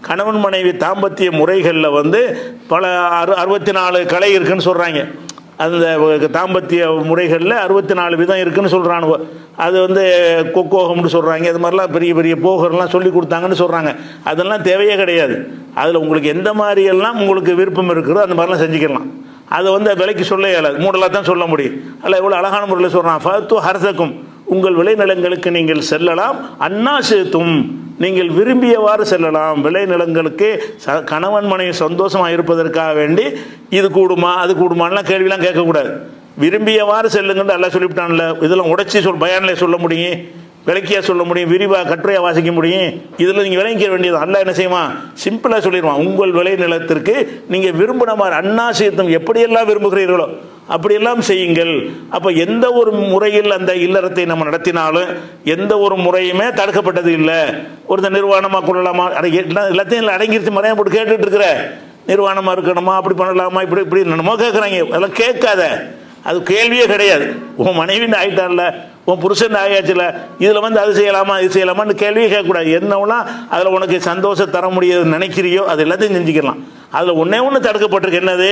கணவன் மனைவி தாம்பத்திய முறைகளில் வந்து பல 64 கலை இருக்குன்னு சொல்கிறாங்க. அந்த தாம்பத்திய முறைகளில் 64 விதம் இருக்குதுன்னு சொல்கிறானுவோ. அது வந்து கொக்கோகம்னு சொல்கிறாங்க. அது மாதிரிலாம் பெரிய பெரிய போகர்லாம் சொல்லி கொடுத்தாங்கன்னு சொல்கிறாங்க. அதெல்லாம் தேவையே கிடையாது. அதில் உங்களுக்கு எந்த மாதிரியெல்லாம் உங்களுக்கு விருப்பம் இருக்குதோ அந்த மாதிரிலாம் செஞ்சுக்கலாம். அதை வந்து விலைக்கு சொல்ல இயலாது, மூடலாக தான் சொல்ல முடியும். அல்ல எவ்வளோ அழகான முறையில் சொல்கிறான், ஃபத்து ஹர்சக்கும், உங்கள் விளைநிலங்களுக்கு நீங்கள் செல்லலாம், அன்னாசித்தும், நீங்கள் விரும்பியவாறு செல்லலாம். விளைநிலங்களுக்கு கணவன் மனைவி சந்தோஷமாக இருப்பதற்காக வேண்டி இது கூடுமா அது கூடுமான்லாம் கேள்விலாம் கேட்கக்கூடாது. விரும்பியவாறு செல்லுங்கன்னு எல்லாம் சொல்லிவிட்டான்ல. இதெல்லாம் உடைச்சி பயானில் சொல்ல முடியும், விளக்கியாக சொல்ல முடியும், விரிவாக கட்டுரையாக வாசிக்க முடியும். இதில் நீங்கள் விளங்கிக்க வேண்டியது. அல்லாஹ் என்ன செய்வான், சிம்பிளாக சொல்லிடுவான். உங்கள் விளை நிலத்திற்கு நீங்கள் விரும்பின மாதிரி அன்னாசியத்தம் எப்படியெல்லாம் விரும்புகிறீர்களோ அப்படியெல்லாம் செய்யுங்கள். அப்போ எந்த ஒரு முறையில் அந்த இல்லறத்தை நம்ம நடத்தினாலும் எந்த ஒரு முறையுமே தடுக்கப்பட்டது இல்லை. ஒருத்தர் நிர்வாணமாக கொள்ளலாமா, எல்லாத்தையும் அடங்கிருச்சு மறையா போட்டு கேட்டுட்டு இருக்கிற, நிர்வாணமாக இருக்கணுமா, அப்படி பண்ணலாமா, இப்படி இப்படி என்னமோ கேட்குறாங்க. அதெல்லாம் கேட்காத, அது கேள்வியே கிடையாது. உன் மனைவின்னு ஆகிட்டான்ல, உன் புருஷன் ஆகியாச்சுல, இதில் வந்து அது செய்யலாமா இது செய்யலாமான்னு கேள்வியே கேட்கக்கூடாது. என்னவெல்லாம் அதில் உனக்கு சந்தோஷம் தர முடியாது நினைக்கிறியோ அது எல்லாத்தையும் செஞ்சுக்கலாம். அதில் ஒன்று தடுக்கப்பட்டிருக்கு. என்னது,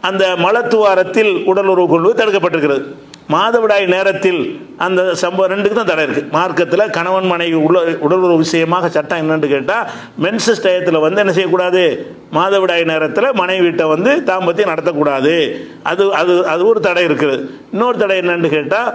அந்த மலத்துவாரத்தில் உடல் உறவு கொள்வது தடுக்கப்பட்டிருக்கிறது. மாதவிடாய் நேரத்தில் அந்த சம்பவம் ரெண்டுக்கு தான் தடை இருக்குது மார்க்கத்தில். கணவன் மனைவி உடல் உறவு விஷயமாக சட்டம் என்னன்னு கேட்டால், மென்சஸ் டயத்தில் வந்து என்ன செய்யக்கூடாது, மாதவிடாய் நேரத்தில் மனைவி வீட்டை வந்து தாம்பத்தியம் நடத்தக்கூடாது. அது அது அது ஒரு தடை இருக்குது. இன்னொரு தடை என்னன்னு கேட்டால்,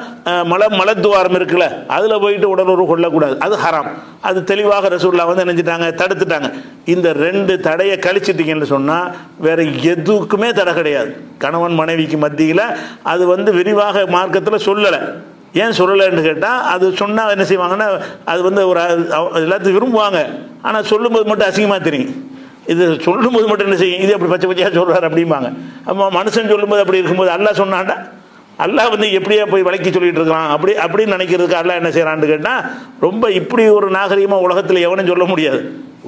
மலத்துவாரம் இருக்குல்ல, அதில் போயிட்டு உடல் உறவு கொள்ளக்கூடாது, அது ஹராம். அது தெளிவாக ரசூலுல்லாஹ் வந்து நினைச்சிட்டாங்க, தடுத்துட்டாங்க. இந்த 2 தடையை கழிச்சிட்டிங்கன்னு சொன்னால் வேற எதுக்குமே தடை கிடையாது. கணவன் மனைவிக்கு மத்தியில் அது வந்து விரிவாக மார்க்கத்தில் சொல்லலை. ஏன் சொல்லலைன்னு கேட்டால், அது சொன்னால் என்ன செய்வாங்கன்னா, அது வந்து ஒரு எல்லாத்தையும் விரும்புவாங்க. ஆனால் சொல்லும்போது மட்டும் அசிங்கமாக தெரியும். இது சொல்லும்போது மட்டும் என்ன செய்யும், இது அப்படி பச்சை பச்சையாக சொல்கிறார் அப்படிம்பாங்க. அப்போ மனுஷன் சொல்லும்போது அப்படி இருக்கும்போது அல்லாஹ் சொன்னான்டா, அல்லாஹ் வந்து எப்படியா போய் விளக்கி சொல்லிட்டு இருக்கலாம் அப்படின்னு நினைக்கிறதுக்கு அல்லாஹ் என்ன செய்யறான்னு கேட்டால், ரொம்ப இப்படி ஒரு நாகரிகமாக உலகத்தில் எவனும் சொல்ல முடியாது.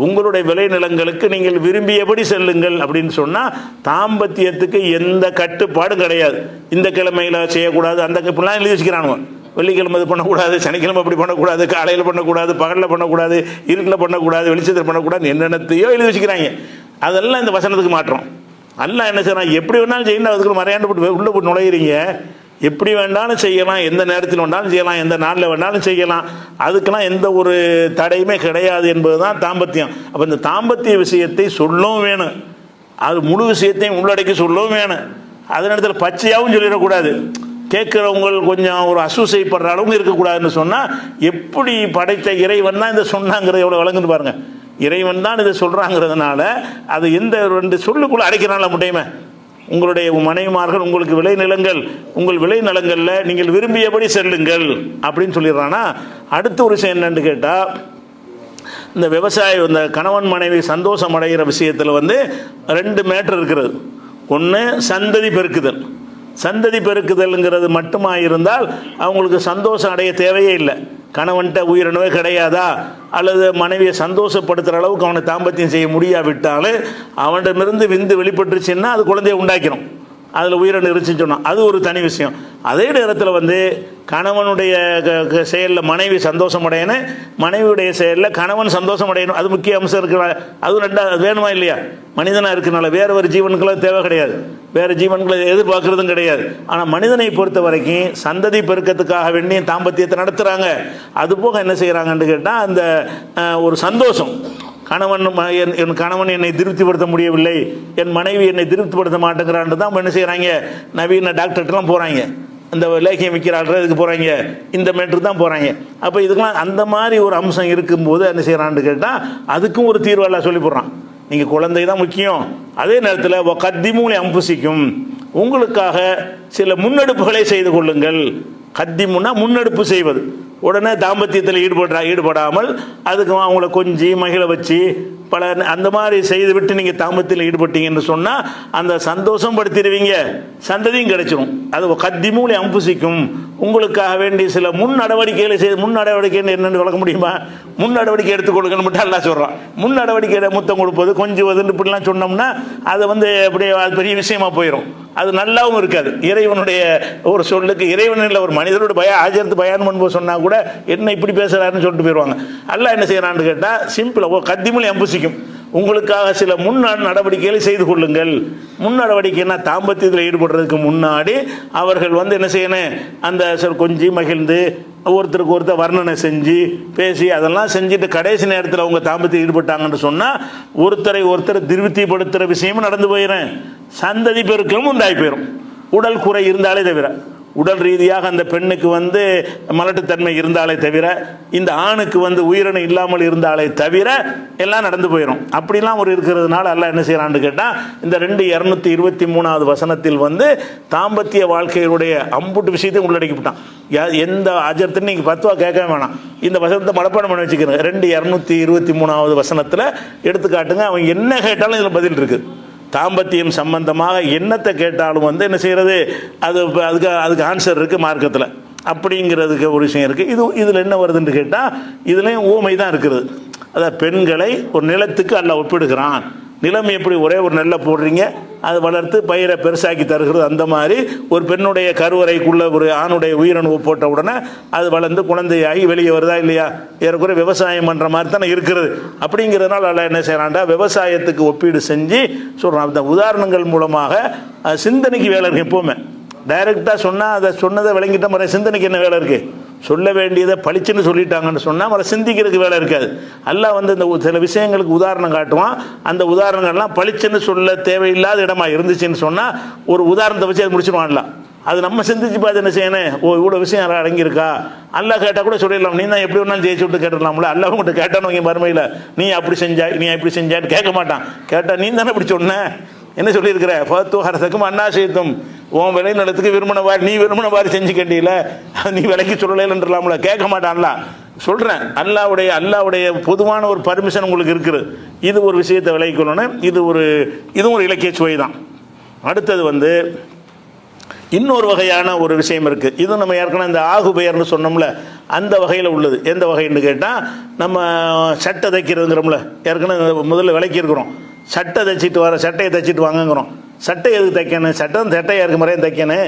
உங்களுடைய விளைநிலங்களுக்கு நீங்கள் விரும்பியபடி செல்லுங்கள் அப்படின்னு சொன்னால் தாம்பத்தியத்துக்கு எந்த கட்டுப்பாடும் கிடையாது. இந்த கிழமையில் செய்யக்கூடாது, அந்த இப்படிலாம் எழுதி வச்சுக்கிறானுங்க. வெள்ளிக்கிழமை இது பண்ணக்கூடாது, சனிக்கிழமை அப்படி பண்ணக்கூடாது, காலையில் பண்ணக்கூடாது, பகலில் பண்ணக்கூடாது, இருட்டில் பண்ணக்கூடாது, வெளிச்சத்தில் பண்ணக்கூடாது, என்னென்னத்தையோ எழுதி வச்சுக்கிறாங்க. அதெல்லாம் இந்த வசனத்துக்கு மாற்றம். அல்லாஹ் என்ன செய்யறான், எப்படி வேணாலும் செய்யணும், அதுக்கு மறையாண்டு போட்டு உள்ளே போட்டு நுழையிறீங்க. எப்படி வேண்டாலும் செய்யலாம், எந்த நேரத்தில் வேண்டாலும் செய்யலாம், எந்த நாளில் வேண்டாலும் செய்யலாம், அதுக்கெல்லாம் எந்த ஒரு தடையுமே கிடையாது என்பது தான் தாம்பத்தியம். அப்போ இந்த தாம்பத்திய விஷயத்தை சொல்லவும் வேணும், அது முழு விஷயத்தையும் உள்ளடக்கி சொல்லவும் வேணும். அதே நேரத்தில் பச்சையாகவும் சொல்லிடக்கூடாது. கேட்குறவங்க கொஞ்சம் ஒரு அசூசைப்படுற அளவுக்கு இருக்கக்கூடாதுன்னு சொன்னால், எப்படி படைத்த இறைவன் தான் இதை சொன்னாங்கிறது எவ்வளோ வழங்குன்னு பாருங்கள். இறைவன் தான் இதை சொல்கிறாங்கிறதுனால அது எந்த 2 சொல்லுக்குள்ளே அடைக்கிறாங்கள முடியுமே. உங்களுடைய மனைவிமார்கள் உங்களுக்கு விளைநிலங்கள், உங்கள் விளைநிலங்களில் நீங்கள் விரும்பியபடி செல்லுங்கள் அப்படின்னு சொல்லிடுறானா. அடுத்த ஒரு விஷயம் என்னன்னு கேட்டால், இந்த விவசாயம், இந்த கணவன் மனைவி சந்தோஷம் அடைகிற விஷயத்தில் வந்து 2 மேட்டர் இருக்கிறது. ஒன்று சந்ததி பெருக்குதல். சந்ததி பெருக்குதல்ங்கிறது மட்டுமா இருந்தால் அவங்களுக்கு சந்தோஷம் அடைய தேவையே இல்லை. கணவன்கிட்ட உயிரினவே கிடையாதா, அல்லது மனைவியை சந்தோஷப்படுத்துகிற அளவுக்கு அவனை தாம்பத்தியம் செய்ய முடியாவிட்டாலும் அவனிடமிருந்து விந்து வெளிப்பட்டுருச்சுன்னா அது குழந்தைய உண்டாக்கிறோம். அதில் உயிரினம் இருந்துச்சுன்னு சொன்னால் அது ஒரு தனி விஷயம். அதே நேரத்தில் வந்து கணவனுடைய செயலில் மனைவி சந்தோஷம் அடையணும், மனைவியுடைய செயலில் கணவன் சந்தோஷம் அடையணும். அது முக்கிய அம்சம் இருக்கிற, அதுவும் 2 வேணுமா இல்லையா? மனிதனாக இருக்கிறனால வேறு ஒரு ஜீவனுக்கெல்லாம் தேவை கிடையாது, வேறு ஜீவன்களை எதிர்பார்க்குறதும் கிடையாது. ஆனால் மனிதனை பொறுத்த வரைக்கும் சந்ததி பெருக்கத்துக்காக வேண்டிய தாம்பத்தியத்தை நடத்துகிறாங்க. அதுபோக என்ன செய்கிறாங்கன்னு கேட்டால், அந்த ஒரு சந்தோஷம், என் கணவன் என்னை திருப்திப்படுத்த முடியவில்லை, என் மனைவி என்னை திருப்திப்படுத்த மாட்டேங்கிறான்னு தான் என்ன செய்கிறாங்க, நவீன டாக்டர்கிட்டலாம் போகிறாங்க, இந்த லேக்கியம் விற்கிறார்கள் இதுக்கு போகிறாங்க, இந்த மேட்டருக்கு தான் போகிறாங்க. அப்போ இதுக்கெல்லாம் அந்த மாதிரி ஒரு அம்சம் இருக்கும்போது என்ன செய்கிறான்னு கேட்டால், அதுக்கும் ஒரு தீர்வெல்லாம் சொல்லி போடுறான். நீங்கள் குழந்தை தான் முக்கியம், அதே நேரத்தில் கத்திமூலி அம்புசிக்கும், உங்களுக்காக சில முன்னெடுப்புகளை செய்து கொள்ளுங்கள். கத்திமுன்னா முன்னெடுப்பு செய்வது, உடனே தாம்பத்தியத்தில் ஈடுபடாமல் அதுக்கு அவங்கள கொஞ்சி மகிழ வச்சு பல அந்த மாதிரி செய்து விட்டு நீங்கள் தாம்பத்தியில் ஈடுபட்டீங்கன்னு சொன்னால் அந்த சந்தோஷம் படுத்திடுவீங்க, சந்ததியும் கிடைச்சிடும். அது கத்திமூலி அம்புசிக்கும், உங்களுக்காக வேண்டிய சில முன் நடவடிக்கைகளை செய்து. முன் நடவடிக்கைன்னு என்னென்னு வளர்க்க முடியுமா? முன் நடவடிக்கை எடுத்துக்கொள்ளுங்கன்னு மட்டும் எல்லாம் சொல்கிறான். முன் நடவடிக்கை முத்தம் கொடுப்பது, கொஞ்சுவதுன்னு இப்படிலாம் சொன்னோம்னா அதை வந்து அப்படியே அது பெரிய விஷயமா போயிடும், அது நல்லாவும் இருக்காது. இறைவனுடைய ஒரு சொல்லுக்கு, இறைவனில் ஒரு மனிதனோட ஆஜர்த்து பயான் பண்ணும்போது சொன்னால் கூட என்ன இப்படி பேசுகிறாருன்னு சொல்லிட்டு போயிடுவாங்க. அல்லாஹ் என்ன செய்யறான்னு கேட்டால், சிம்பிளாக கத்திமொழி அம்புசிக்கும், உங்களுக்காக சில நடவடிக்கைகளை செய்து கொள்ளுங்கள். முன் நடவடிக்கைன்னா தாம்பத்தியத்தில் ஈடுபடுறதுக்கு முன்னாடி அவர்கள் என்ன செய்யணும், அந்த கொஞ்சி மகிழ்ந்து ஒருத்தருக்கு ஒருத்தர் வர்ணனை செஞ்சு பேசி அதெல்லாம் செஞ்சுட்டு கடைசி நேரத்தில் அவங்க தாம்பத்தியம் ஈடுபட்டாங்கன்னு சொன்னால் ஒருத்தரை ஒருத்தர் திருப்திப்படுத்துகிற விஷயமும் நடந்து போயிடும், சந்ததி பெருக்கமும் உண்டாகி போயிடும். உடல் குறை இருந்தாலே தவிர, உடல் ரீதியாக அந்த பெண்ணுக்கு மலட்டுத்தன்மை இருந்தாலே தவிர, இந்த ஆணுக்கு உயிரணு இல்லாமல் இருந்தாலே தவிர எல்லாம் நடந்து போயிடும். அப்படிலாம் ஒரு இருக்கிறதுனால அல்லாஹ் என்ன செய்யறான்னு கேட்டால் இந்த 223வது வசனத்தில் தாம்பத்திய வாழ்க்கையுடைய அம்புட்டு விஷயத்தையும் உள்ளடக்கிவிட்டான். எந்த அஜர்த்துன்னு நீங்கள் பத்துவா கேட்க வேணாம், இந்த வசனத்தை மனப்பாடம் பண்ணி வச்சுக்கிறேன். 223வது வசனத்தில் எடுத்துக்காட்டுங்க, அவன் என்ன கேட்டாலும் இதில் பதில் இருக்குது. தாம்பத்தியம் சம்பந்தமாக என்னத்தை கேட்டாலும் என்ன செய்கிறது, அதுக்கு ஆன்சர் இருக்குது மார்க்கத்தில். அப்படிங்கிறதுக்கு ஒரு விஷயம் இருக்குது. இதில் என்ன வருதுன்னு கேட்டால் இதுலேயும் ஊமை தான் இருக்குது. அதாவது பெண்களை ஒரு நிலத்துக்கு அல்லாஹ் ஒப்பிடுகிறான். நிலம் எப்படி ஒரே ஒரு நெல்லை போடுறீங்க, அது வளர்த்து பயிரை பெருசாக்கி தருகிறது, அந்த மாதிரி ஒரு பெண்ணுடைய கருவறைக்குள்ள ஒரு ஆணுடைய உயிரணு போட்ட உடனே அது வளர்ந்து குழந்தையாகி வெளியே வருதா இல்லையா, ஏறக்குறை விவசாயம் பண்ணுற மாதிரி தானே இருக்கிறது. அப்படிங்கிறதுனால அல்ல என்ன செய்யறான்டா, விவசாயத்துக்கு ஒப்பீடு செஞ்சு சொல்கிறான். அந்த உதாரணங்கள் மூலமாக சிந்தனைக்கு வேலை இருக்குது. எப்போவுமே டைரெக்டாக சொன்னால் அதை சொன்னதை விளங்கிட்ட மாதிரி சிந்தனைக்கு என்ன வேலை இருக்குது, சொல்ல வேண்டியதை பளிச்சுன்னு சொல்லிட்டாங்கன்னு சொன்னால் அவரை சிந்திக்கிறதுக்கு வேலை இருக்காது. அல்லாஹ் இந்த சில விஷயங்களுக்கு உதாரணம் காட்டுவான். அந்த உதாரணங்கள்லாம் பளிச்சுன்னு சொல்ல தேவையில்லாத இடமா இருந்துச்சுன்னு சொன்னால் ஒரு உதாரணத்தை வச்சு அது முடிச்சிடுவான்ல. அது நம்ம சிந்திச்சு பார்த்து என்ன செய்யணும், இவ்வளோ விஷயம் அடங்கியிருக்கா, அல்லாஹ் கேட்டால் கூட சொல்லிடலாம். நீ தான் எப்படி ஒன்றாலும் ஜெயிச்சு விட்டு கேட்டுடலாம்ல. அல்லாஹ் உங்கள்கிட்ட கேட்டானு மறுமையில் நீ அப்படி செஞ்சாய் நீ எப்படி செஞ்சான்னு கேட்க மாட்டான். கேட்டால் நீ தானே இப்படி சொன்ன, என்ன சொல்லியிருக்கிற, ஃபத்து ஹரசக்கும் அண்ணா செய்தும், உன் விளை நிலத்துக்கு விரும்பினவாரி நீ விரும்பினவாரி செஞ்சு கண்டியில நீ விலைக்கு சொல்லலைன்றலாம்ல. கேட்க மாட்டான்ல. சொல்கிறேன், அல்லாவுடைய பொதுவான ஒரு பர்மிஷன் உங்களுக்கு இருக்குது. இது ஒரு விஷயத்தை விளைவிக்கணும்னு இதுவும் ஒரு இலக்கிய சுவை தான். அடுத்தது இன்னொரு வகையான ஒரு விஷயம் இருக்குது. இது நம்ம ஏற்கனவே இந்த ஆகு பெயர்னு சொன்னோம்ல, அந்த வகையில் உள்ளது. எந்த வகைன்னு கேட்டால், நம்ம சட்டை தைக்கிறதுங்கிறோம்ல, ஏற்கனவே முதல்ல விலைக்கு இருக்கிறோம். சட்டை சட்டையை தைச்சிட்டு வாங்குங்கிறோம். சட்டை எதுக்கு தைக்கணும், சட்டையாக இருக்க மாதிரியே தைக்கணும்.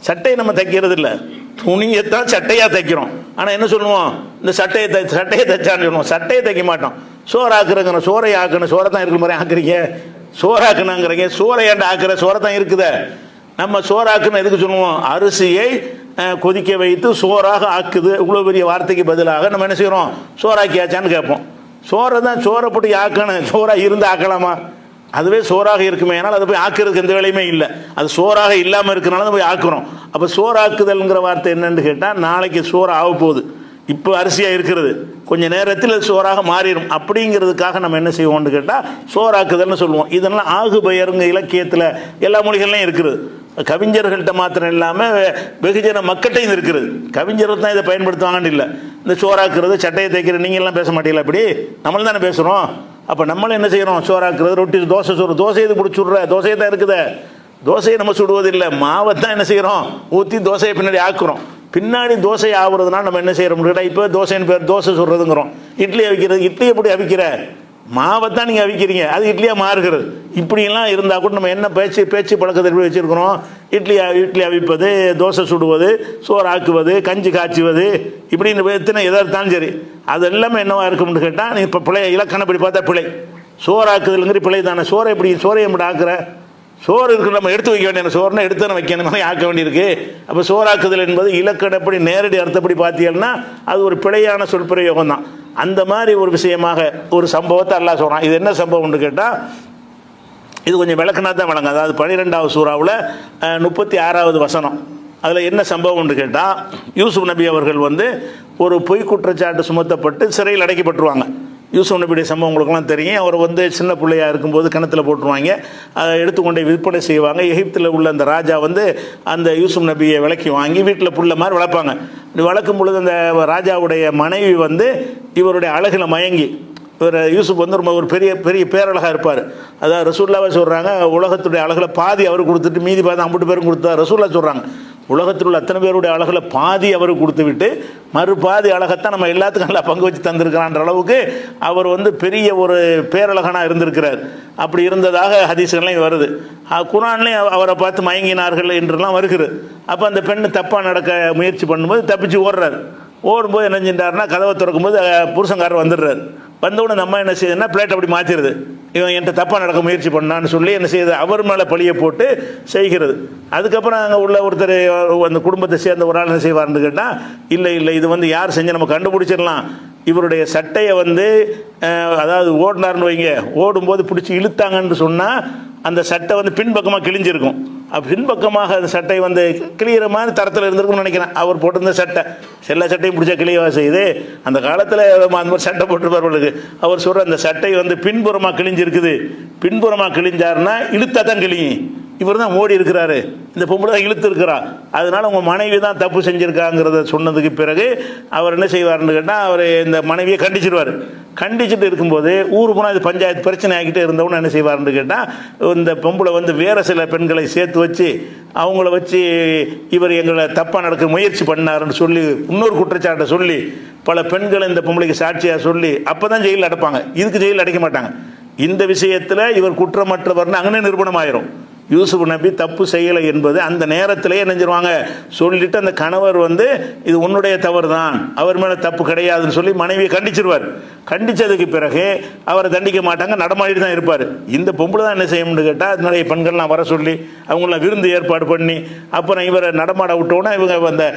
சட்டையை நம்ம தைக்கிறது இல்லை, துணியைத்தான் சட்டையாக தைக்கிறோம். ஆனால் என்ன சொல்லுவோம், இந்த சட்டையை தைச்சான்னு சொல்லுவோம், சட்டையை தைக்க மாட்டோம். சோறு ஆக்குறங்கிற, சோறை ஆக்கணும், சோறை தான் இருக்கிற மாதிரி ஆக்குறீங்க, சோறாக்குனாங்கிறீங்க, சோறை ஏன்டா ஆக்குற, சோறை தான் இருக்குதே. நம்ம சோறாக்குன்னு எதுக்கு சொல்லுவோம், அரிசியை கொதிக்க வைத்து சோறாக ஆக்குது. இவ்வளோ பெரிய வார்த்தைக்கு பதிலாக நம்ம என்ன செய்கிறோம், சோறாக்கியாச்சான்னு கேட்போம். சோறை போட்டு ஆக்கணும், சோறாக இருந்து ஆக்கலாமா, அதுவே சோறாக இருக்குமே, ஆனால் அதை போய் ஆக்குறதுக்கு எந்த வேலையுமே இல்லை. அது சோறாக இல்லாமல் இருக்கிறனால தான் போய் ஆக்குறோம். அப்போ சோறாக்குதல்ங்கிற வார்த்தை என்னன்னு கேட்டால், நாளைக்கு சோறு ஆக போகுது, இப்போ அரிசியாக இருக்கிறது, கொஞ்சம் நேரத்தில் சோறாக மாறிடும். அப்படிங்கிறதுக்காக நம்ம என்ன செய்வோம்னு கேட்டால் சோறாக்குதல்னு சொல்லுவோம். இதெல்லாம் ஆகு பெயருங்க இலக்கியத்தில் எல்லா மொழிகள்லையும் இருக்குது. கவிஞர்கள்ட்ட மாத்திரம் இல்லாமல் வெகுஜன மக்கள்கிட்டையும் இருக்குது. கவிஞர்கள் தான் இதை பயன்படுத்துவாங்கன்னு இல்லை. இந்த சோறாக்குறது, சட்டையை தைக்கிறது நீங்கள்லாம் பேச மாட்டீங்களா, அப்படி நம்மளும் தானே பேசுகிறோம். அப்போ நம்மளும் என்ன செய்கிறோம், சோறாக்குறது, ரொட்டி, தோசை சோறு, தோசை இது பிடிச்சி விட்ற, தோசையை தான் இருக்குது. தோசையை நம்ம சுடுவதில்லை, மாவை தான் என்ன செய்கிறோம், ஊற்றி தோசையை பின்னாடி ஆக்குறோம். பின்னாடி தோசை ஆகுறதுனால நம்ம என்ன செய்கிறோம் கேட்டால், இப்போ தோசைன்னு பேர் தோசை சுடுறதுங்கிறோம். இட்லி அவிக்கிறது, இட்லி எப்படி அவிக்கிற, மாவை தான் நீங்கள் அவிக்கிறீங்க, அது இட்லியாக மாறுகிறது. இப்படிலாம் இருந்தால் கூட நம்ம என்ன பேச்சு பழக்கத்தை எப்படி வச்சுருக்கிறோம், இட்லி அவிப்பது, தோசை சுடுவது, சோறு ஆக்குவது, கஞ்சி காய்ச்சுவது, இப்படின்னு எத்தனை எதாக இருந்தாலும் சரி, அது எல்லாமே என்னவா இருக்கும்னு கேட்டால், நீ இப்போ பிழை இலக்கணப்படி பார்த்தா பிழை. சோறாக்குதல்ங்கிற பிழை தானே. சோறை எப்படி ஆக்குற, சோறு இருக்கு, நம்ம எடுத்து வைக்க வேண்டிய சோறுனா எடுத்து தானே வைக்கணும், ஆக்க வேண்டியிருக்கு. அப்போ சோறாக்குதல் என்பது இலக்கணப்படி நேரடி அர்த்தப்படி பார்த்தீங்கன்னா அது ஒரு பிழையான சொற்பிரயோகம் தான். அந்த மாதிரி ஒரு விஷயமாக ஒரு சம்பவத்தை அல்லாஹ் சொல்கிறான். இது என்ன சம்பவம்னு கேட்டால், இது கொஞ்சம் விளக்குனா தான் வழங்க. அதாவது 12வது சூறாவில் 36வது வசனம். அதில் என்ன சம்பவம்னு கேட்டால், யூசுப் நபி அவர்கள் ஒரு பொய் குற்றச்சாட்டு சுமத்தப்பட்டு சிறையில் அடைக்கப்பட்டுருவாங்க. யூசுப் நபியுடைய சம்பவம் உங்களுக்குலாம் தெரியும். அவர் சின்ன பிள்ளையாக இருக்கும்போது கிணத்துல போட்டுருவாங்க, அதை எடுத்துக்கொண்டே விற்பனை செய்வாங்க. எகிப்தில் உள்ள அந்த ராஜா அந்த யூசுப் நபியை விலைக்கு வாங்கி வீட்டில் புள்ள மாதிரி வளர்ப்பாங்க. இப்படி வளர்க்கும் பொழுது அந்த ராஜாவுடைய மனைவி இவருடைய அழகில் மயங்கி, இவர் யூசுப் ரொம்ப ஒரு பெரிய பெரிய பேரழகாக இருப்பார். அதாவது ரசூல்லாவை சொல்கிறாங்க, உலகத்துடைய அழகில் பாதி அவர் கொடுத்துட்டு மீதி பாதி 50 பேரும் கொடுத்தா ரசூல்லா சொல்கிறாங்க. உலகத்தில் உள்ள அத்தனை பேருடைய அழகில் பாதி அவருக்கு கொடுத்து விட்டு மறுபாதி அழகத்தான் நம்ம எல்லாத்துக்கும் நல்லா பங்கு வச்சு தந்திருக்கிறான்ற அளவுக்கு அவர் பெரிய ஒரு பேரழகனாக இருந்திருக்கிறார். அப்படி இருந்ததாக ஹதீஸ்கள்லாம் வருது. குர்ஆன்லேயும் அவரை பார்த்து மயங்கினார்கள் என்றெல்லாம் வருகிறது. அப்போ அந்த பெண்ணு தப்பாக நடக்க முயற்சி பண்ணும்போது தப்பிச்சு ஓடுறார். ஓடும்போது என்ன செஞ்சாருன்னா, கதவை திறக்கும்போது புருஷங்காரர் வந்துடுறாரு. வந்தவுடனே நம்ம என்ன செய்யுதுன்னா பிளேட் அப்படி மாற்றிடுது, இவன் என்கிட்ட தப்பாக நடக்க முயற்சி பண்ணான்னு சொல்லி என்ன செய்யுது, அவர் மேலே பழியை போட்டு செய்கிறது. அதுக்கப்புறம் அங்கே உள்ள ஒருத்தர் அந்த குடும்பத்தை சேர்ந்த ஒரு ஆள் என்ன செய்வார்னு கேட்டால், இல்லை இல்லை இது வந்து யார் செஞ்சு நம்ம கண்டுபிடிச்சிடலாம், இவருடைய சட்டையை வந்து அதாவது ஓடினார்னு வைங்க, ஓடும்போது பிடிச்சி இழுத்தாங்கன்னு சொன்னால் அந்த சட்டை வந்து பின்பக்கமாக கிழிஞ்சிருக்கும். பின்பக்கமாக அந்த சட்டை வந்து கிளியிற மாதிரி தரத்தில் இருந்திருக்கும்னு நினைக்கிறேன். அவர் போட்டிருந்த சட்டை எல்லா சட்டையும் பிடிச்சா கிளியவா செய்யுது, அந்த காலத்தில் அந்த மாதிரி சட்டை போட்டுருப்பார்களுக்கு. அவர் சொல்கிற அந்த சட்டை வந்து பின்புறமாக கிழிஞ்சிருக்குது, பின்புறமாக கிழிஞ்சாருன்னா இழுத்தா தான் கிழியும், இவர் தான் ஓடி இருக்கிறாரு, இந்த பொம்பளை தான் இழுத்து இருக்கிறா, அதனால உங்கள் மனைவி தான் தப்பு செஞ்சுருக்காங்கிறத சொன்னதுக்கு பிறகு அவர் என்ன செய்வார்னு கேட்டால், அவர் இந்த மனைவியை கண்டிச்சிடுவார். கண்டிச்சுட்டு இருக்கும்போது ஊர் போனால் இது பஞ்சாயத்து பிரச்சனை ஆகிட்டே இருந்தவொன்னு என்ன செய்வார்னு கேட்டால், இந்த பொம்பளை வந்து வேறு சில பெண்களை சேர்த்து வச்சு அவங்கள வச்சு இவர் எங்களை தப்பாக நடக்க முயற்சி பண்ணாருன்னு சொல்லி இன்னொரு குற்றச்சாட்டை சொல்லி பல பெண்களை இந்த பொம்பளைக்கு சாட்சியாக சொல்லி அப்போ தான் ஜெயிலில் அடைப்பாங்க. இதுக்கு ஜெயிலில் அடைக்க மாட்டாங்க. இந்த விஷயத்தில் இவர் குற்றமற்றவர்னு அங்கே நிரூபணம் ஆயிரும். யூசுப் நபி தப்பு செய்யலை என்பது அந்த நேரத்திலேயே நினைஞ்சிருவாங்க. சொல்லிட்டு அந்த கணவர் வந்து இது உன்னுடைய தவறு தான், அவர் மேலே தப்பு கிடையாதுன்னு சொல்லி மனைவியை கண்டிச்சிருவார். கண்டித்ததுக்கு பிறகு அவரை தண்டிக்க மாட்டாங்க, நடமாடிட்டு தான் இருப்பார். இந்த பொம்பளை தான் என்ன செய்யணும்னு கேட்டால், நிறைய பெண்கள்லாம் வர சொல்லி அவங்களாம் விருந்து ஏற்பாடு பண்ணி அப்புறம் இவரை நடமாட விட்டோன்னா இவங்க அந்த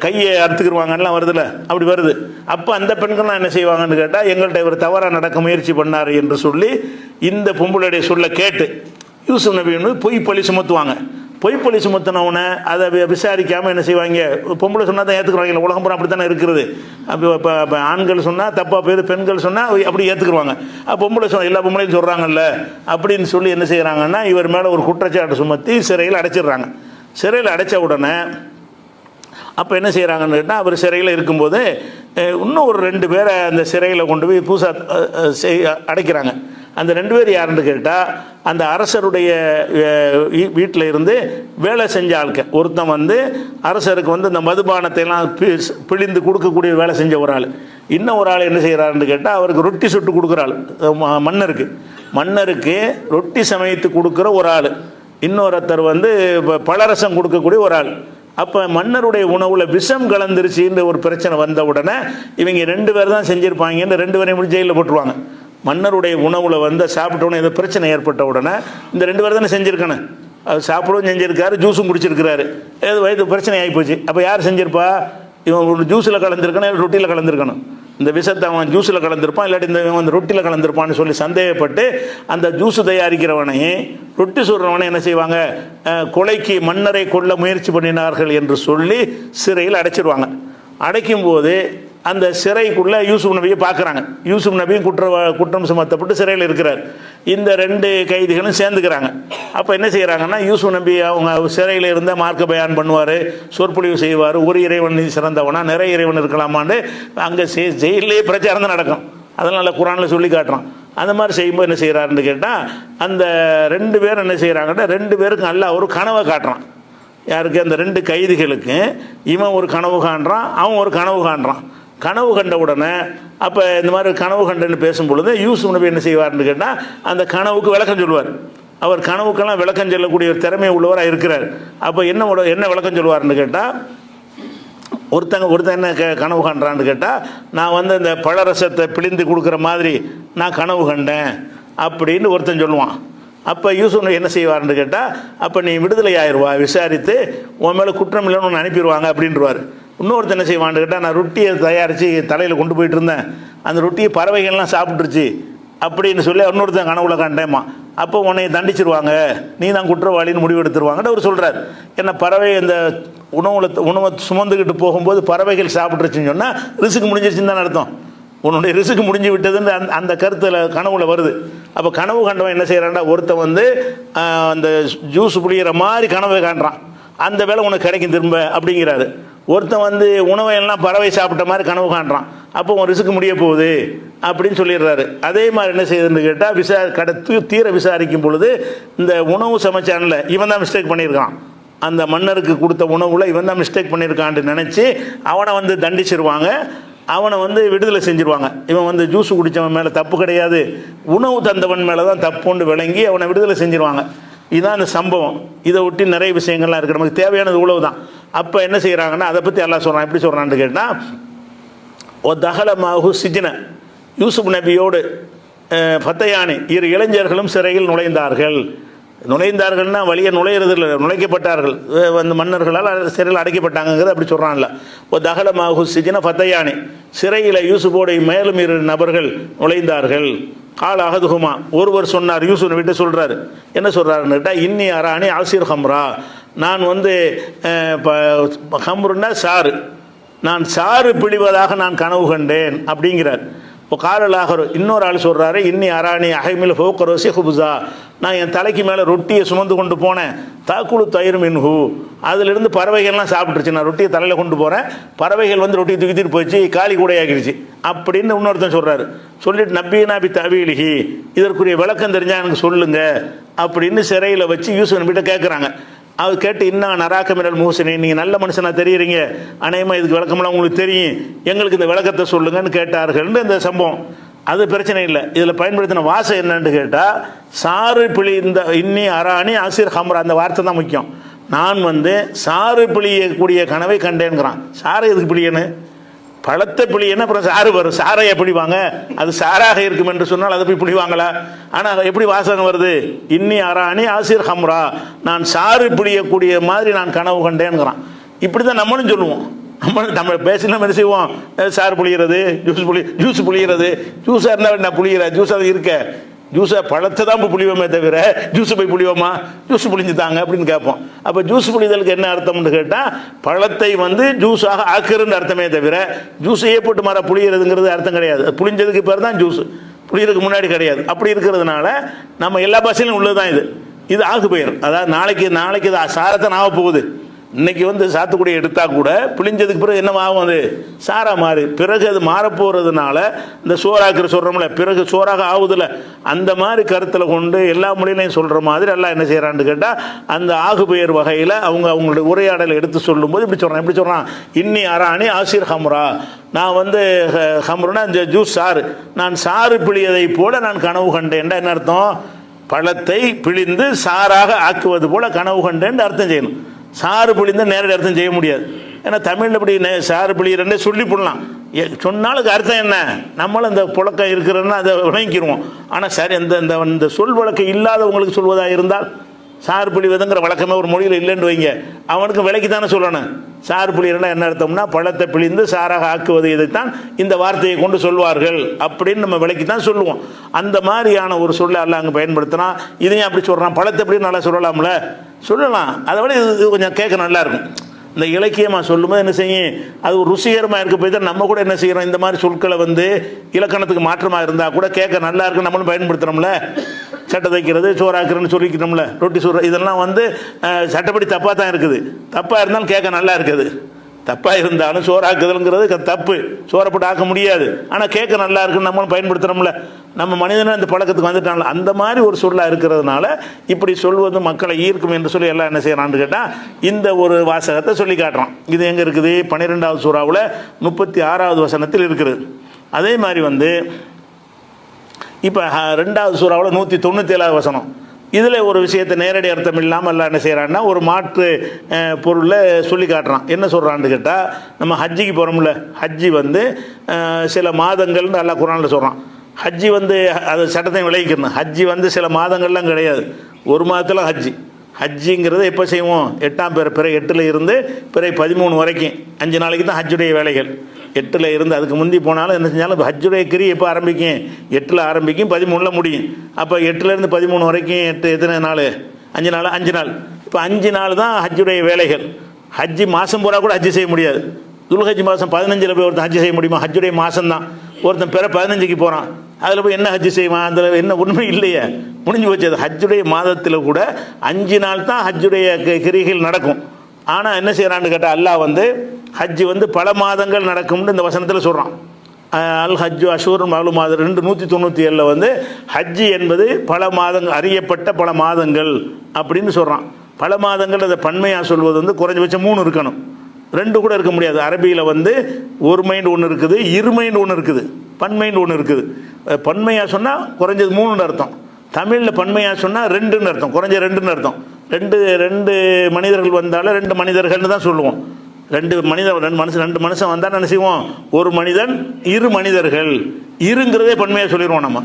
கையை அறுத்துக்கிடுவாங்கலாம் வருதுல்ல, அப்படி வருது. அப்போ அந்த பெண்கள்லாம் என்ன செய்வாங்கன்னு கேட்டால், எங்கள்கிட்ட இவர் தவறாக நடக்க முயற்சி பண்ணார் என்று சொல்லி இந்த பொம்பளுடைய சொல்ல கேட்டு யூசுப் நபி பொய் பழி சுமத்துவாங்க. பொய் பழி சுமத்தினவுடனே அதை விசாரிக்காமல் என்ன செய்வாங்க, பொம்பளை சொன்னால் தான் ஏற்றுக்குறாங்க. உலகம் பூரா அப்படி தானே இருக்கிறது. இப்போ ஆண்கள் சொன்னால் தப்பாக போயிடுது, பெண்கள் சொன்னால் அப்படி ஏற்றுக்குருவாங்க. பொம்பளை சொன்ன எல்லா பொம்பளையும் சொல்கிறாங்கல்ல அப்படின்னு சொல்லி என்ன செய்கிறாங்கன்னா, இவர் மேலே ஒரு குற்றச்சாட்டு சுமத்தி சிறையில் அடைச்சிடுறாங்க. சிறையில் அடைச்ச உடனே அப்போ என்ன செய்கிறாங்கன்னு கேட்டால், அவர் சிறையில் இருக்கும்போது இன்னும் ஒரு 2 பேரை அந்த சிறையில் கொண்டு போய் புதுசாக அடைக்கிறாங்க. அந்த 2 பேர் யாருன்னு கேட்டால், அந்த அரசருடைய வீட்டில் இருந்து வேலை செஞ்ச ஆளுக்க. ஒருத்தன் வந்து அரசருக்கு வந்து இந்த மதுபானத்தை எல்லாம் பிழிந்து கொடுக்கக்கூடிய வேலை செஞ்ச ஒரு ஆள். இன்னும் ஒரு ஆள் என்ன செய்கிறாருன்னு கேட்டால், அவருக்கு ரொட்டி சுட்டு கொடுக்குற ஆள். மன்னருக்கு ரொட்டி சமைத்து கொடுக்குற ஒரு ஆள். இன்னொருத்தர் வந்து பழரசம் கொடுக்கக்கூடிய ஒரு ஆள். அப்போ மன்னருடைய உணவில் விஷம் கலந்துருச்சுன்ற ஒரு பிரச்சனை வந்த உடனே இவங்க 2 பேர் தான் செஞ்சுருப்பாங்கன்னு 2 பேரையும் முடிச்சு ஜெயிலில் போட்டுருவாங்க. மன்னருடைய உணவில் வந்து சாப்பிட்டோன்னே ஏதோ பிரச்சனை ஏற்பட்ட உடனே இந்த 2 பேர் தானே செஞ்சுருக்கணும். அது சாப்பிடவும் செஞ்சுருக்காரு, ஜூஸும் குடிச்சிருக்கிறாரு, ஏதோ வயது பிரச்சனை ஆகிப்போச்சு. அப்போ யார் செஞ்சிருப்பா, இவன் ஒரு ஜூஸில் கலந்துருக்கணும், இல்லை ரொட்டியில் கலந்துருக்கணும். இந்த விஷத்தை அவன் ஜூஸில் கலந்துருப்பான், இல்லாட்டி இந்த வந்து ரொட்டியில் கலந்துருப்பான்னு சொல்லி சந்தேகப்பட்டு அந்த ஜூஸு தயாரிக்கிறவனையும் ரொட்டி சுடுறவனை என்ன செய்வாங்க, கொலைக்கு மன்னரை கொல்ல முயற்சி பண்ணினார்கள் என்று சொல்லி சிறையில் அடைச்சிடுவாங்க. அடைக்கும்போது அந்த சிறைக்குள்ளே யூசுப் நபியை பார்க்குறாங்க. யூசுப் நபியும் குற்றம் சுமத்தப்பட்டு சிறையில் இருக்கிறார். இந்த 2 கைதிகளும் சேர்ந்துக்கிறாங்க. அப்போ என்ன செய்கிறாங்கன்னா, யூசுப் நபி அவங்க சிறையில் இருந்தால் மார்க்க பயான் பண்ணுவார், சொற்பொழிவு செய்வார், ஒரு இறைவன் சிறந்தவனா, நிறைய இறைவன் இருக்கலாமான்னு அங்கே ஜெயிலே பிரச்சாரம் தான் நடக்கும். அதனால் குரானில் சொல்லி காட்டுறான். அந்த மாதிரி செய்யும்போது என்ன செய்கிறாருன்னு கேட்டால், அந்த 2 பேர் என்ன செய்கிறாங்கன்னா, 2 பேருக்கும் அல்லாஹ் ஒரு கனவை காட்டுறான். யாருக்கு, அந்த 2 கைதிகளுக்கு இவன் ஒரு கனவு காண்றான், அவன் ஒரு கனவு காண்றான். கனவு கண்ட உடனே அப்போ இந்த மாதிரி கனவு கண்டுன்னு பேசும் பொழுது யூசுப் நபி என்ன செய்வார்னு கேட்டால், அந்த கனவுக்கு விளக்கம் சொல்லுவார். அவர் கனவுக்கெல்லாம் விளக்கம் சொல்லக்கூடிய ஒரு திறமை உள்ளவராக இருக்கிறார். அப்போ என்ன விளக்கம் சொல்லுவார்னு கேட்டால், ஒருத்தன் என்ன கனவு காண்றான்னு கேட்டால், நான் வந்து இந்த பழரசத்தை பிழிந்து கொடுக்குற மாதிரி நான் கனவு கண்டேன் அப்படின்னு ஒருத்தன் சொல்லுவான். அப்போ யூசுப் என்ன செய்வார்னு கேட்டால், அப்போ நீ விடுதலை ஆயிடுவா, விசாரித்து உன் மேலே குற்றம் இல்லைன்னு ஒன்று அனுப்பிடுவாங்க அப்படின்றவார். இன்னொருத்தர் என்ன செய்வான்னு கேட்டால், நான் ரொட்டியை தயாரித்து தலையில் கொண்டு போயிட்டு இருந்தேன், அந்த ரொட்டியை பறவைகள்லாம் சாப்பிட்டுருச்சு அப்படின்னு சொல்லி இன்னொருத்தன் கனவுல கண்டேம்மா, அப்போ உன்னை தண்டிச்சிருவாங்க, நீ தான் குற்றவாளின்னு முடிவெடுத்துருவாங்கன்னு அவர் சொல்கிறார். ஏன்னா பறவை இந்த உணவை சுமந்துக்கிட்டு போகும்போது பறவைகள் சாப்பிட்ருச்சுன்னு சொன்னால் ரிசுக்கு முடிஞ்சிருச்சுன்னு தான் அர்த்தம். உன்னுடைய ரிசுக்கு முடிஞ்சு விட்டதுன்னு அந்த கருத்தில் கனவுல வருது. அப்போ கனவு கண்டவன் என்ன செய்கிறான்டா, ஒருத்தன் வந்து அந்த ஜூஸ் புளிகிற மாதிரி கனவை காண்றான், அந்த வேலை உனக்கு கிடைக்கும் திரும்ப அப்படிங்கிறாரு. ஒருத்தன் வந்து உணவை எல்லாம் பறவை சாப்பிட்ட மாதிரி கனவு காண்றான், அப்போ உன் ரிசுக்கு முடிய போகுது அப்படின்னு சொல்லிடுறாரு. அதே மாதிரி என்ன செய்யுதுன்னு கேட்டால், தீர விசாரிக்கும் பொழுது இந்த உணவு சமைச்சான்ல இவன் தான் மிஸ்டேக் பண்ணியிருக்கான், அந்த மன்னருக்கு கொடுத்த உணவுல இவன் தான் மிஸ்டேக் பண்ணியிருக்கான்னு நினச்சி அவனை வந்து தண்டிச்சிருவாங்க, அவனை வந்து விடுதலை செஞ்சிருவாங்க. இவன் வந்து ஜூஸ் குடித்தவன் மேலே தப்பு கிடையாது, உணவு தந்தவன் மேலே தான் தப்புன்னு விளங்கி அவனை விடுதலை செஞ்சிருவாங்க. இதுதான் அந்த சம்பவம். இதை ஒட்டி நிறைய விஷயங்கள்லாம் இருக்குது, நமக்கு தேவையானது உழவு தான். அப்போ என்ன செய்கிறாங்கன்னா, அதை பற்றி எல்லாம் சொல்கிறான். எப்படி சொல்கிறான்னு கேட்டால், ஓ தகலமாகு சிஜின, யூசுப் நபியோடு ஃபத்தையானி இரு இளைஞர்களும் சிறையில் நுழைந்தார்கள்னா வழியை நுழையிறது இல்லை, நுழைக்கப்பட்டார்கள். அந்த மன்னர்களால் சிறையில் அடைக்கப்பட்டாங்கிறது அப்படி சொல்கிறான்ல. இப்போ தகலமாகு சிஜின ஃபத்தையானி, சிறையில் யூசுஃபோடைய மேலும் இரு நபர்கள் நுழைந்தார்கள். கால அகதுகுமா, ஒருவர் சொன்னார், யூசுஃப் விட்டு சொல்கிறார், என்ன சொல்கிறாருன்னு கேட்டால், இன்னி அராணி ஆசிர் ஹம்ரா, நான் ஹம்ருன்னா சாறு, நான் சாறு பிழிவதாக நான் கனவு கண்டேன் அப்படிங்கிறார். இப்போ காலலாக இன்னொரு ஆள் சொல்கிறாரு, இன்னி அராணி அகைமில் ஃபோக்கரோசி ஹுபுசா, நான் என் தலைக்கு மேலே ரொட்டியை சுமந்து கொண்டு போனேன். தாக்குழு தயிர் மின்ஹூ, அதிலிருந்து பறவைகள்லாம் சாப்பிட்டுருச்சு. நான் ரொட்டியை தலையில் கொண்டு போகிறேன், பறவைகள் வந்து ரொட்டியை தூக்கிட்டு போயிடுச்சு, காலி கூடையாக்கிடுச்சு அப்படின்னு இன்னொருத்தன் சொல்கிறாரு. சொல்லிட்டு நபி தவீலிஹி, இதற்குரிய விளக்கம் தெரிஞ்சால் எனக்கு சொல்லுங்க அப்படின்னு சிறையில் வச்சு யூசுப் நபிகிட்ட கேட்குறாங்க. அவர் கேட்டு, இன்னா நராக்கமிரல் மூசனி, நீங்கள் நல்ல மனுஷனாக தெரியுறீங்க, அநேகமாக இதுக்கு விளக்கமெல்லாம் உங்களுக்கு தெரியும், எங்களுக்கு இந்த விளக்கத்தை சொல்லுங்கன்னு கேட்டார்கள்னு இந்த சம்பவம். அது பிரச்சனை இல்லை. இதில் பயன்படுத்தின வாசம் என்னன்னு கேட்டால், சாறு பிழி, இந்த இன்னி அராணி ஆசிர் ஹம்ரா, அந்த வார்த்தை தான் முக்கியம். நான் சாறு பிழியக்கூடிய கனவை கண்டேன்கிறான். சாறு எதுக்கு பிழியன்னு? பழத்தை பிழியன்னு அப்புறம் சாறு வரும். சாரை பிழிவாங்க, அது சாராக இருக்கும் என்று சொன்னால் அதை போய் பிழிவாங்களா? ஆனால் எப்படி வாசகம் வருது? இன்னி அராணி ஆசிர் ஹம்ரா, நான் சாறு பிழியக்கூடிய மாதிரி நான் கனவு கண்டேன்கிறான். இப்படி தான் நம்மளும் சொல்லுவோம். நம்ம பேசினா என்ன செய்வோம்? சாறு புளிகிறது, ஜூஸ் புளிகிறது. ஜூஸாக இருந்தால் நான் புளிகிற ஜூஸ் அது இருக்க, ஜூஸை பழத்தை தான் இப்போ புளிவோமே தவிர ஜூஸை போய் புளிவோமா? ஜூஸ் புளிஞ்சு தாங்க அப்படின்னு கேட்போம். அப்போ ஜூஸ் புளிதலுக்கு என்ன அர்த்தம்னு கேட்டால், பழத்தை ஜூஸாக ஆக்குறதுன்னு அர்த்தமே தவிர ஜூஸையே போட்டு மர புளிகிறதுங்கிறது அர்த்தம் கிடையாது. புளிஞ்சதுக்கு பேர் தான் ஜூஸ், புளியறதுக்கு முன்னாடி கிடையாது. அப்படி இருக்கிறதுனால நம்ம எல்லா பாஷையிலும் உள்ளது தான் இது ஆகு பெயர். அதாவது நாளைக்கு இது சாரத்தை ஆக போகுது. இன்னைக்கு சாத்துக்குடி எடுத்தால் கூட பிழிஞ்சதுக்கு பிறகு என்ன ஆகும்? அது சாரா மாறி பிறகு அது மாறப்போகிறதுனால இந்த சோறாக்குற சொல்கிறோம்ல, பிறகு சோறாக ஆகுதில்ல, அந்த மாதிரி கருத்தில் கொண்டு எல்லா மொழியிலையும் சொல்கிற மாதிரி எல்லாம் என்ன செய்கிறான்னு கேட்டால், அந்த ஆகு பெயர் வகையில் அவங்களுடைய உரையாடலை எடுத்து சொல்லும்போது எப்படி சொல்கிறான், இன்னி அராணி ஆசிர் ஹம்ரா, நான் ஹம்ருனா இந்த ஜூஸ் சாறு, நான் சாறு பிழியதை போல நான் கனவு கண்டேன்டா என்ன அர்த்தம்? பழத்தை பிழிந்து சாராக ஆக்குவது போல கனவு கண்டேன்னு அர்த்தம் செய்யணும். சாறு பிழிந்த நேரடி அர்த்தம் செய்ய முடியாது. ஏன்னா தமிழில் இப்படி சாறு பிழிகிறன்னே சொல்லி போடலாம். சொன்னாலுக்கு அர்த்தம் என்ன? நம்மளும் இந்த புழக்கம் இருக்கிறன்னா அதை விளங்கிக்கிடுவோம். ஆனால் சரி, இந்த சொல் வழக்கம் இல்லாதவங்களுக்கு சொல்வதாக இருந்தால், சாறு பிழிவதுங்கிற வழக்கமே ஒரு மொழியில் இல்லைன்னு வைங்க, அவனுக்கு விலைக்கு தானே சொல்லணும். சாறு பிழிகிறன்னா என்ன அர்த்தம்னா, பழத்தை பிழிந்து சாராக ஆக்குவது, இதைத்தான் இந்த வார்த்தையை கொண்டு சொல்வார்கள் அப்படின்னு நம்ம விலைக்கு தான் சொல்லுவோம். அந்த மாதிரியான ஒரு சொல்லை அல்லாஹ் அங்கே பயன்படுத்தினா, இதையும் அப்படி சொல்கிறான், பழத்தை எப்படி நல்லா சொல்லலாம்ல, சொல்லலாம். அதை விட இது கொஞ்சம் கேட்க நல்லாயிருக்கும். இந்த இலக்கியமாக சொல்லும்போது என்ன செய்யும், அது ஒரு ருசிகரமாக இருக்க போய் தான் நம்ம கூட என்ன செய்கிறோம், இந்த மாதிரி சொற்களை இலக்கணத்துக்கு மாற்றமாக இருந்தால் கூட கேட்க நல்லா இருக்குன்னு நம்மளும் பயன்படுத்துகிறோம்ல. சட்டை தைக்கிறது, சோறாக்குறன்னு சொல்லிக்கிறோம்ல, ரொட்டி சோறு, இதெல்லாம் சட்டப்படி தப்பாக தான் இருக்குது. தப்பாக இருந்தாலும் கேட்க நல்லா இருக்குது. தப்பாக இருந்தாலும் சோறாக்குதல்ங்கிறது தப்பு, சோறை போட்டு ஆக்க முடியாது. ஆனால் கேட்க நல்லா இருக்குன்னு நம்மளும் பயன்படுத்துகிறோம்ல. நம்ம மனிதனை அந்த பழக்கத்துக்கு வந்துட்டாங்கள, அந்த மாதிரி ஒரு சொல்லாக இருக்கிறதுனால இப்படி சொல்வது மக்களை ஈர்க்கும் என்று சொல்லி எல்லாம் என்ன செய்யறான்னு கேட்டால், இந்த ஒரு வாசகத்தை சொல்லி காட்டுறான். இது எங்கே இருக்குது? 12வது சூறாவில் 36வது வசனத்தில் இருக்குது. அதே மாதிரி இப்போ 2வது சூறாவில் 197வது வசனம். இதில் ஒரு விஷயத்தை நேரடி அர்த்தம் இல்லாமல் எல்லாம் என்ன செய்கிறான்னா, ஒரு மாற்று பொருளை சொல்லி காட்டுறான். என்ன சொல்கிறான்னு கேட்டால், நம்ம ஹஜ்ஜிக்கு போகிறோம்ல, ஹஜ்ஜி சில மாதங்கள்னு எல்லாம் குர்ஆனில் சொல்கிறான். ஹஜ்ஜி அது சட்டத்தையும் விளைவிக்கணும். ஹஜ்ஜி சில மாதங்கள்லாம் கிடையாது, ஒரு மாதத்தில் ஹஜ்ஜிங்கிறது எப்போ செய்வோம்? 8ஆம் பிறை 8ல் இருந்து பிறை 13 வரைக்கும் 5 நாளைக்கு தான் ஹஜ்ஜுடைய வேலைகள். 8ல் இருந்து அதுக்கு முந்தி போனாலும் என்ன செஞ்சாலும் ஹஜ்ஜுடைய கிரி எப்போ ஆரம்பிக்கும்? 8ல் ஆரம்பிக்கும், 13ல் முடியும். அப்போ 8லேருந்து 13 வரைக்கும் எத்தனை நாள்? 5 நாள். இப்போ 5 நாள் தான் ஹஜ்ஜுடைய வேலைகள். ஹஜ்ஜி மாதம் பூரா கூட ஹஜ்ஜி செய்ய முடியாது. துல்ஹஜ் மாதம் 15ல் போய் ஒருத்தன் ஹஜ்ஜி செய்ய முடியுமா? ஹஜ்ஜுடைய மாதம் தான். ஒருத்தன் பிற 15க்கு போகிறான், அதில் போய் என்ன ஹஜ்ஜி செய்வான்? அதில் என்ன உண்மை இல்லையே, முடிஞ்சு போச்சு. அது ஹஜ்ஜுடைய மாதத்தில் கூட 5 நாள் தான் ஹஜ்ஜுடைய கிரிகள் நடக்கும். ஆனால் என்ன செய்கிறான்னு கேட்டால், அல்லாஹ் ஹஜ்ஜி பல மாதங்கள் நடக்கும்னு இந்த வசனத்தில் சொல்கிறான். அல் ஹஜ்ஜு அஷூர் மாலுமாதம் 297ல் ஹஜ்ஜி என்பது பல மாதங்கள், அறியப்பட்ட பல மாதங்கள் அப்படின்னு சொல்கிறான். பல மாதங்கள் அதை பன்மையாக சொல்வது குறைஞ்சபட்சம் 3 இருக்கணும், 2 கூட இருக்க முடியாது. அரபியில் ஒருமைன்னு ஒன்று இருக்குது, இருமைன்னு ஒன்று இருக்குது, பன்மைன்னு ஒன்று இருக்குது. பன்மையாக சொன்னால் குறைஞ்சது 3ன்னு அர்த்தம். தமிழில் பன்மையாக சொன்னால் 2ன்னு அர்த்தம், குறைஞ்ச 2ன்னு அர்த்தம். ரெண்டு மனிதர்கள் வந்தாலும் 2 மனிதர்கள்னு தான் சொல்லுவோம். ரெண்டு மனுஷன் வந்தால் என்ன செய்வோம், ஒரு மனிதன் இரு மனிதர்கள், இருங்கிறதே பன்மையாக சொல்லிடுவோம். நம்ம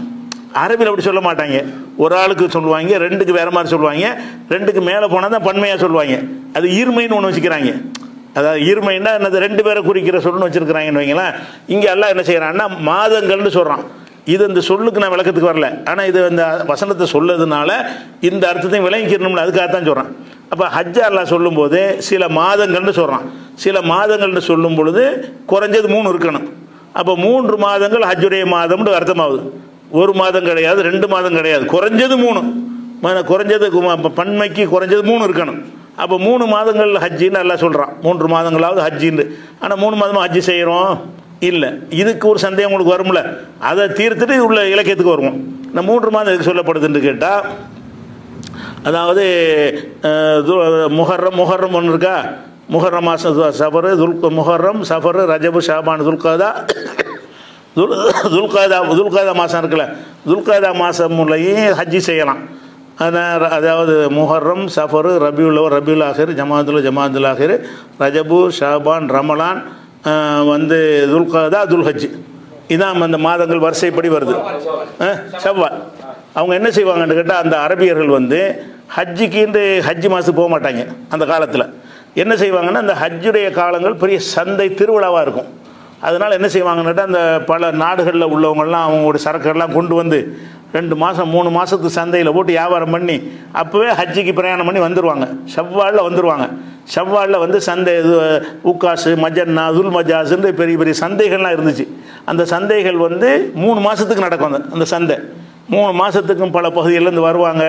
அரபியில் அப்படி சொல்ல மாட்டாங்க. ஒரு ஆளுக்கு சொல்லுவாங்க, ரெண்டுக்கு வேற மாதிரி சொல்லுவாங்க, ரெண்டுக்கு மேலே போனால் தான் பன்மையாக சொல்லுவாங்க. அது இருமைன்னு ஒன்று வச்சுக்கிறாங்க. அதாவது இருமைன்னா என்னது, ரெண்டு பேரை குறிக்கிற சொல்லுன்னு வச்சுருக்கிறாங்கன்னு வைங்களேன். இங்கே எல்லாம் என்ன செய்கிறான்னா மாதங்கள்னு சொல்கிறான். இது இந்த சொல்லுக்கு நான் விளக்கத்துக்கு வரல, ஆனால் இது இந்த வசனத்தை சொல்லதுனால இந்த அர்த்தத்தையும் விளங்கிக்கணும்னு அதுக்காகத்தான் சொல்கிறான். அப்போ ஹஜ்ஜா அல்லாஹ் சொல்லும்போது சில மாதங்கள்னு சொல்கிறான். சில மாதங்கள்னு சொல்லும் பொழுது குறைஞ்சது 3 இருக்கணும். அப்போ 3 மாதங்கள் ஹஜ்ஜுடைய மாதம்னு அர்த்தமாகுது. ஒரு மாதம் கிடையாது, 2 மாதம் கிடையாது, குறைஞ்சது 3. குறைஞ்சது பன்மைக்கு குறைஞ்சது 3 இருக்கணும். அப்போ 3 மாதங்கள் ஹஜ்ஜின்னு எல்லாம் சொல்கிறான். 3 மாதங்களாவது ஹஜ்ஜின்னு. ஆனால் 3 மாதமாக ஹஜ்ஜி செய்கிறோம் இல்லை. இதுக்கு ஒரு சந்தேகம் உங்களுக்கு வரும்ல, அதை தீர்த்துட்டு உள்ள இலக்கியத்துக்கு வருவோம். இந்த 3 மாதம் எதுக்கு சொல்லப்படுதுன்னு கேட்டால், அதாவது முஹர்ரம் ஒன்று இருக்கா, முஹர்ரம் மாதம் சஃபரு முஹர்ரம் சஃபரு ரஜபு ஷாபான் துல்காதா மாதம் இருக்குல்ல, துல்காதா மாதம் முறையும் ஹஜ்ஜி செய்யலாம். அதாவது முஹர்ரம் சஃபரு ரபியுல் ஆஹிர் ஜமாத்துல் ஆஹிர் ரஜபு ஷாபான் ரமலான் துல்காதா துல்ஹஜ், இதான் அந்த மாதங்கள் வரிசைப்படி வருது. ஷவ்வால். அவங்க என்ன செய்வாங்கன்னு கேட்டால், அந்த அரபியர்கள் ஹஜ்ஜிக்கு ஹஜ்ஜி மாதத்துக்கு போக மாட்டாங்க. அந்த காலத்தில் என்ன செய்வாங்கன்னா, அந்த ஹஜ்ஜுடைய காலங்கள் பெரிய சந்தை திருவிழாவாக இருக்கும். அதனால் என்ன செய்வாங்கன்னு கேட்டால், அந்த பல நாடுகளில் உள்ளவங்கள்லாம் அவங்களுடைய சரக்குகள்லாம் கொண்டு 2 மாதம் 3 மாதத்துக்கு சந்தையில் போட்டு வியாபாரம் பண்ணி அப்போவே ஹஜ்ஜிக்கு பிரயாணம் பண்ணி வந்துடுவாங்க. ஷவ்வாலில் வந்துடுவாங்க. ஷவ்வாலில் சந்தை உக்காசு மஜன்னா துல் மஜாஸுன்னு பெரிய பெரிய சந்தைகள்லாம் இருந்துச்சு. அந்த சந்தைகள் 3 மாதத்துக்கு நடக்கும். அந்த சந்தை 3 மாதத்துக்கும் பல பகுதியிலேருந்து வருவாங்க.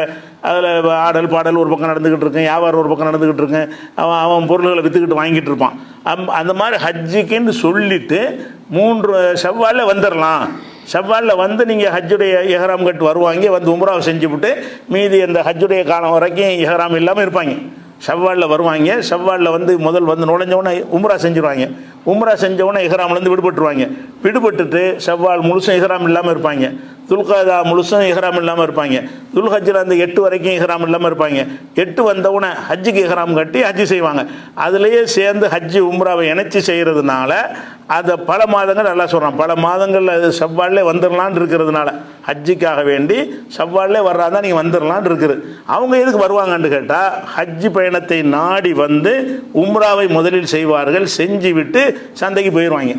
அதில் ஆடல் பாடல் ஒரு பக்கம் நடந்துக்கிட்டு இருக்கேன், வியாபாரம் ஒரு பக்கம் நடந்துக்கிட்டு இருக்கேன், அவன் பொருள்களை விற்றுக்கிட்டு வாங்கிட்டு இருப்பான். அந்த மாதிரி ஹஜ்ஜிக்குன்னு சொல்லிவிட்டு 3 ஷவ்வாலில் வந்துடலாம். ஷவ்வாலில் நீங்கள் ஹஜ்ஜுடைய இஹ்ராம் கட்டு வருவாங்க, உம்ராவை செஞ்சுவிட்டு மீதி அந்த ஹஜ்ஜுடைய காலம் வரைக்கும் இஹ்ராம் இல்லாமல் இருப்பாங்க. ஷவ்வாலில் வருவாங்க. ஷவ்வாலில் முதல் நுழைஞ்சவொடனே உம்ரா செஞ்சுருவாங்க. உம்ரா செஞ்சவொடனே இஹ்ராம்லேருந்து விடுபட்டுருவாங்க. விடுபட்டுட்டு ஷவ்வால் முழுசும் இஹ்ராம் இல்லாமல் இருப்பாங்க. துல்காதா முழுசும் இஹ்ராம் இல்லாமல் இருப்பாங்க. துல்ஹஜ்ஜில் அந்த 8 வரைக்கும் இஹ்ராம் இல்லாமல் இருப்பாங்க. 8 வந்தவுடனே ஹஜ்ஜுக்கு இஹ்ராம் கட்டி ஹஜ்ஜி செய்வாங்க. அதுலேயே சேர்ந்து ஹஜ்ஜி உம்ராவை இணைச்சி செய்கிறதுனால அதை பல மாதங்கள் நல்லா சொல்கிறான். பல மாதங்கள் அது ஷவ்வாலில் வந்துடலான் இருக்கிறதுனால ஹஜ்ஜிக்காக வேண்டி ஷவ்வாலில் வர்றாதான் நீங்கள் வந்துடலான் இருக்குது. அவங்க எதுக்கு வருவாங்கன்னு கேட்டால், ஹஜ்ஜி பயணத்தை நாடி உம்ராவை முதலில் செய்வார்கள். செஞ்சு விட்டு சந்தைக்கு போயிடுவாங்க.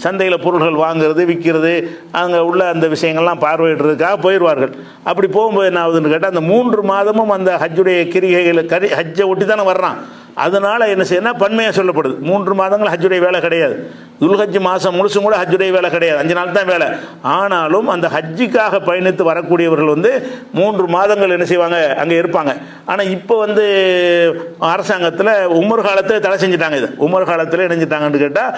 சந்தையில் பொருள்கள் வாங்குறது விற்கிறது அங்கே உள்ள அந்த விஷயங்கள்லாம் பார்வையிடுறதுக்காக போயிடுவார்கள். அப்படி போகும்போது என்ன ஆகுதுன்னு கேட்டால், அந்த 3 மாதமும் அந்த ஹஜ்ஜுடைய கிரிகைகளை ஹஜ்ஜை ஒட்டி தானே வர்றான். அதனால் என்ன செய்யணும், பன்மையாக சொல்லப்படுது. 3 மாதங்கள் ஹஜ்ஜுடைய வேலை கிடையாது. துல்ஹஜ் மாதம் முழுசும் கூட ஹஜ்ஜுடைய வேலை கிடையாது, 5 நாள் தான் வேலை. ஆனாலும் அந்த ஹஜ்ஜிக்காக பயணித்து வரக்கூடியவர்கள் 3 மாதங்கள் என்ன செய்வாங்க, அங்கே இருப்பாங்க. ஆனால் இப்போ அரசாங்கத்தில் உமர் காலத்தில் தடை செஞ்சுட்டாங்க. இது உமர் காலத்தில் இணைஞ்சிட்டாங்கன்னு கேட்டால்,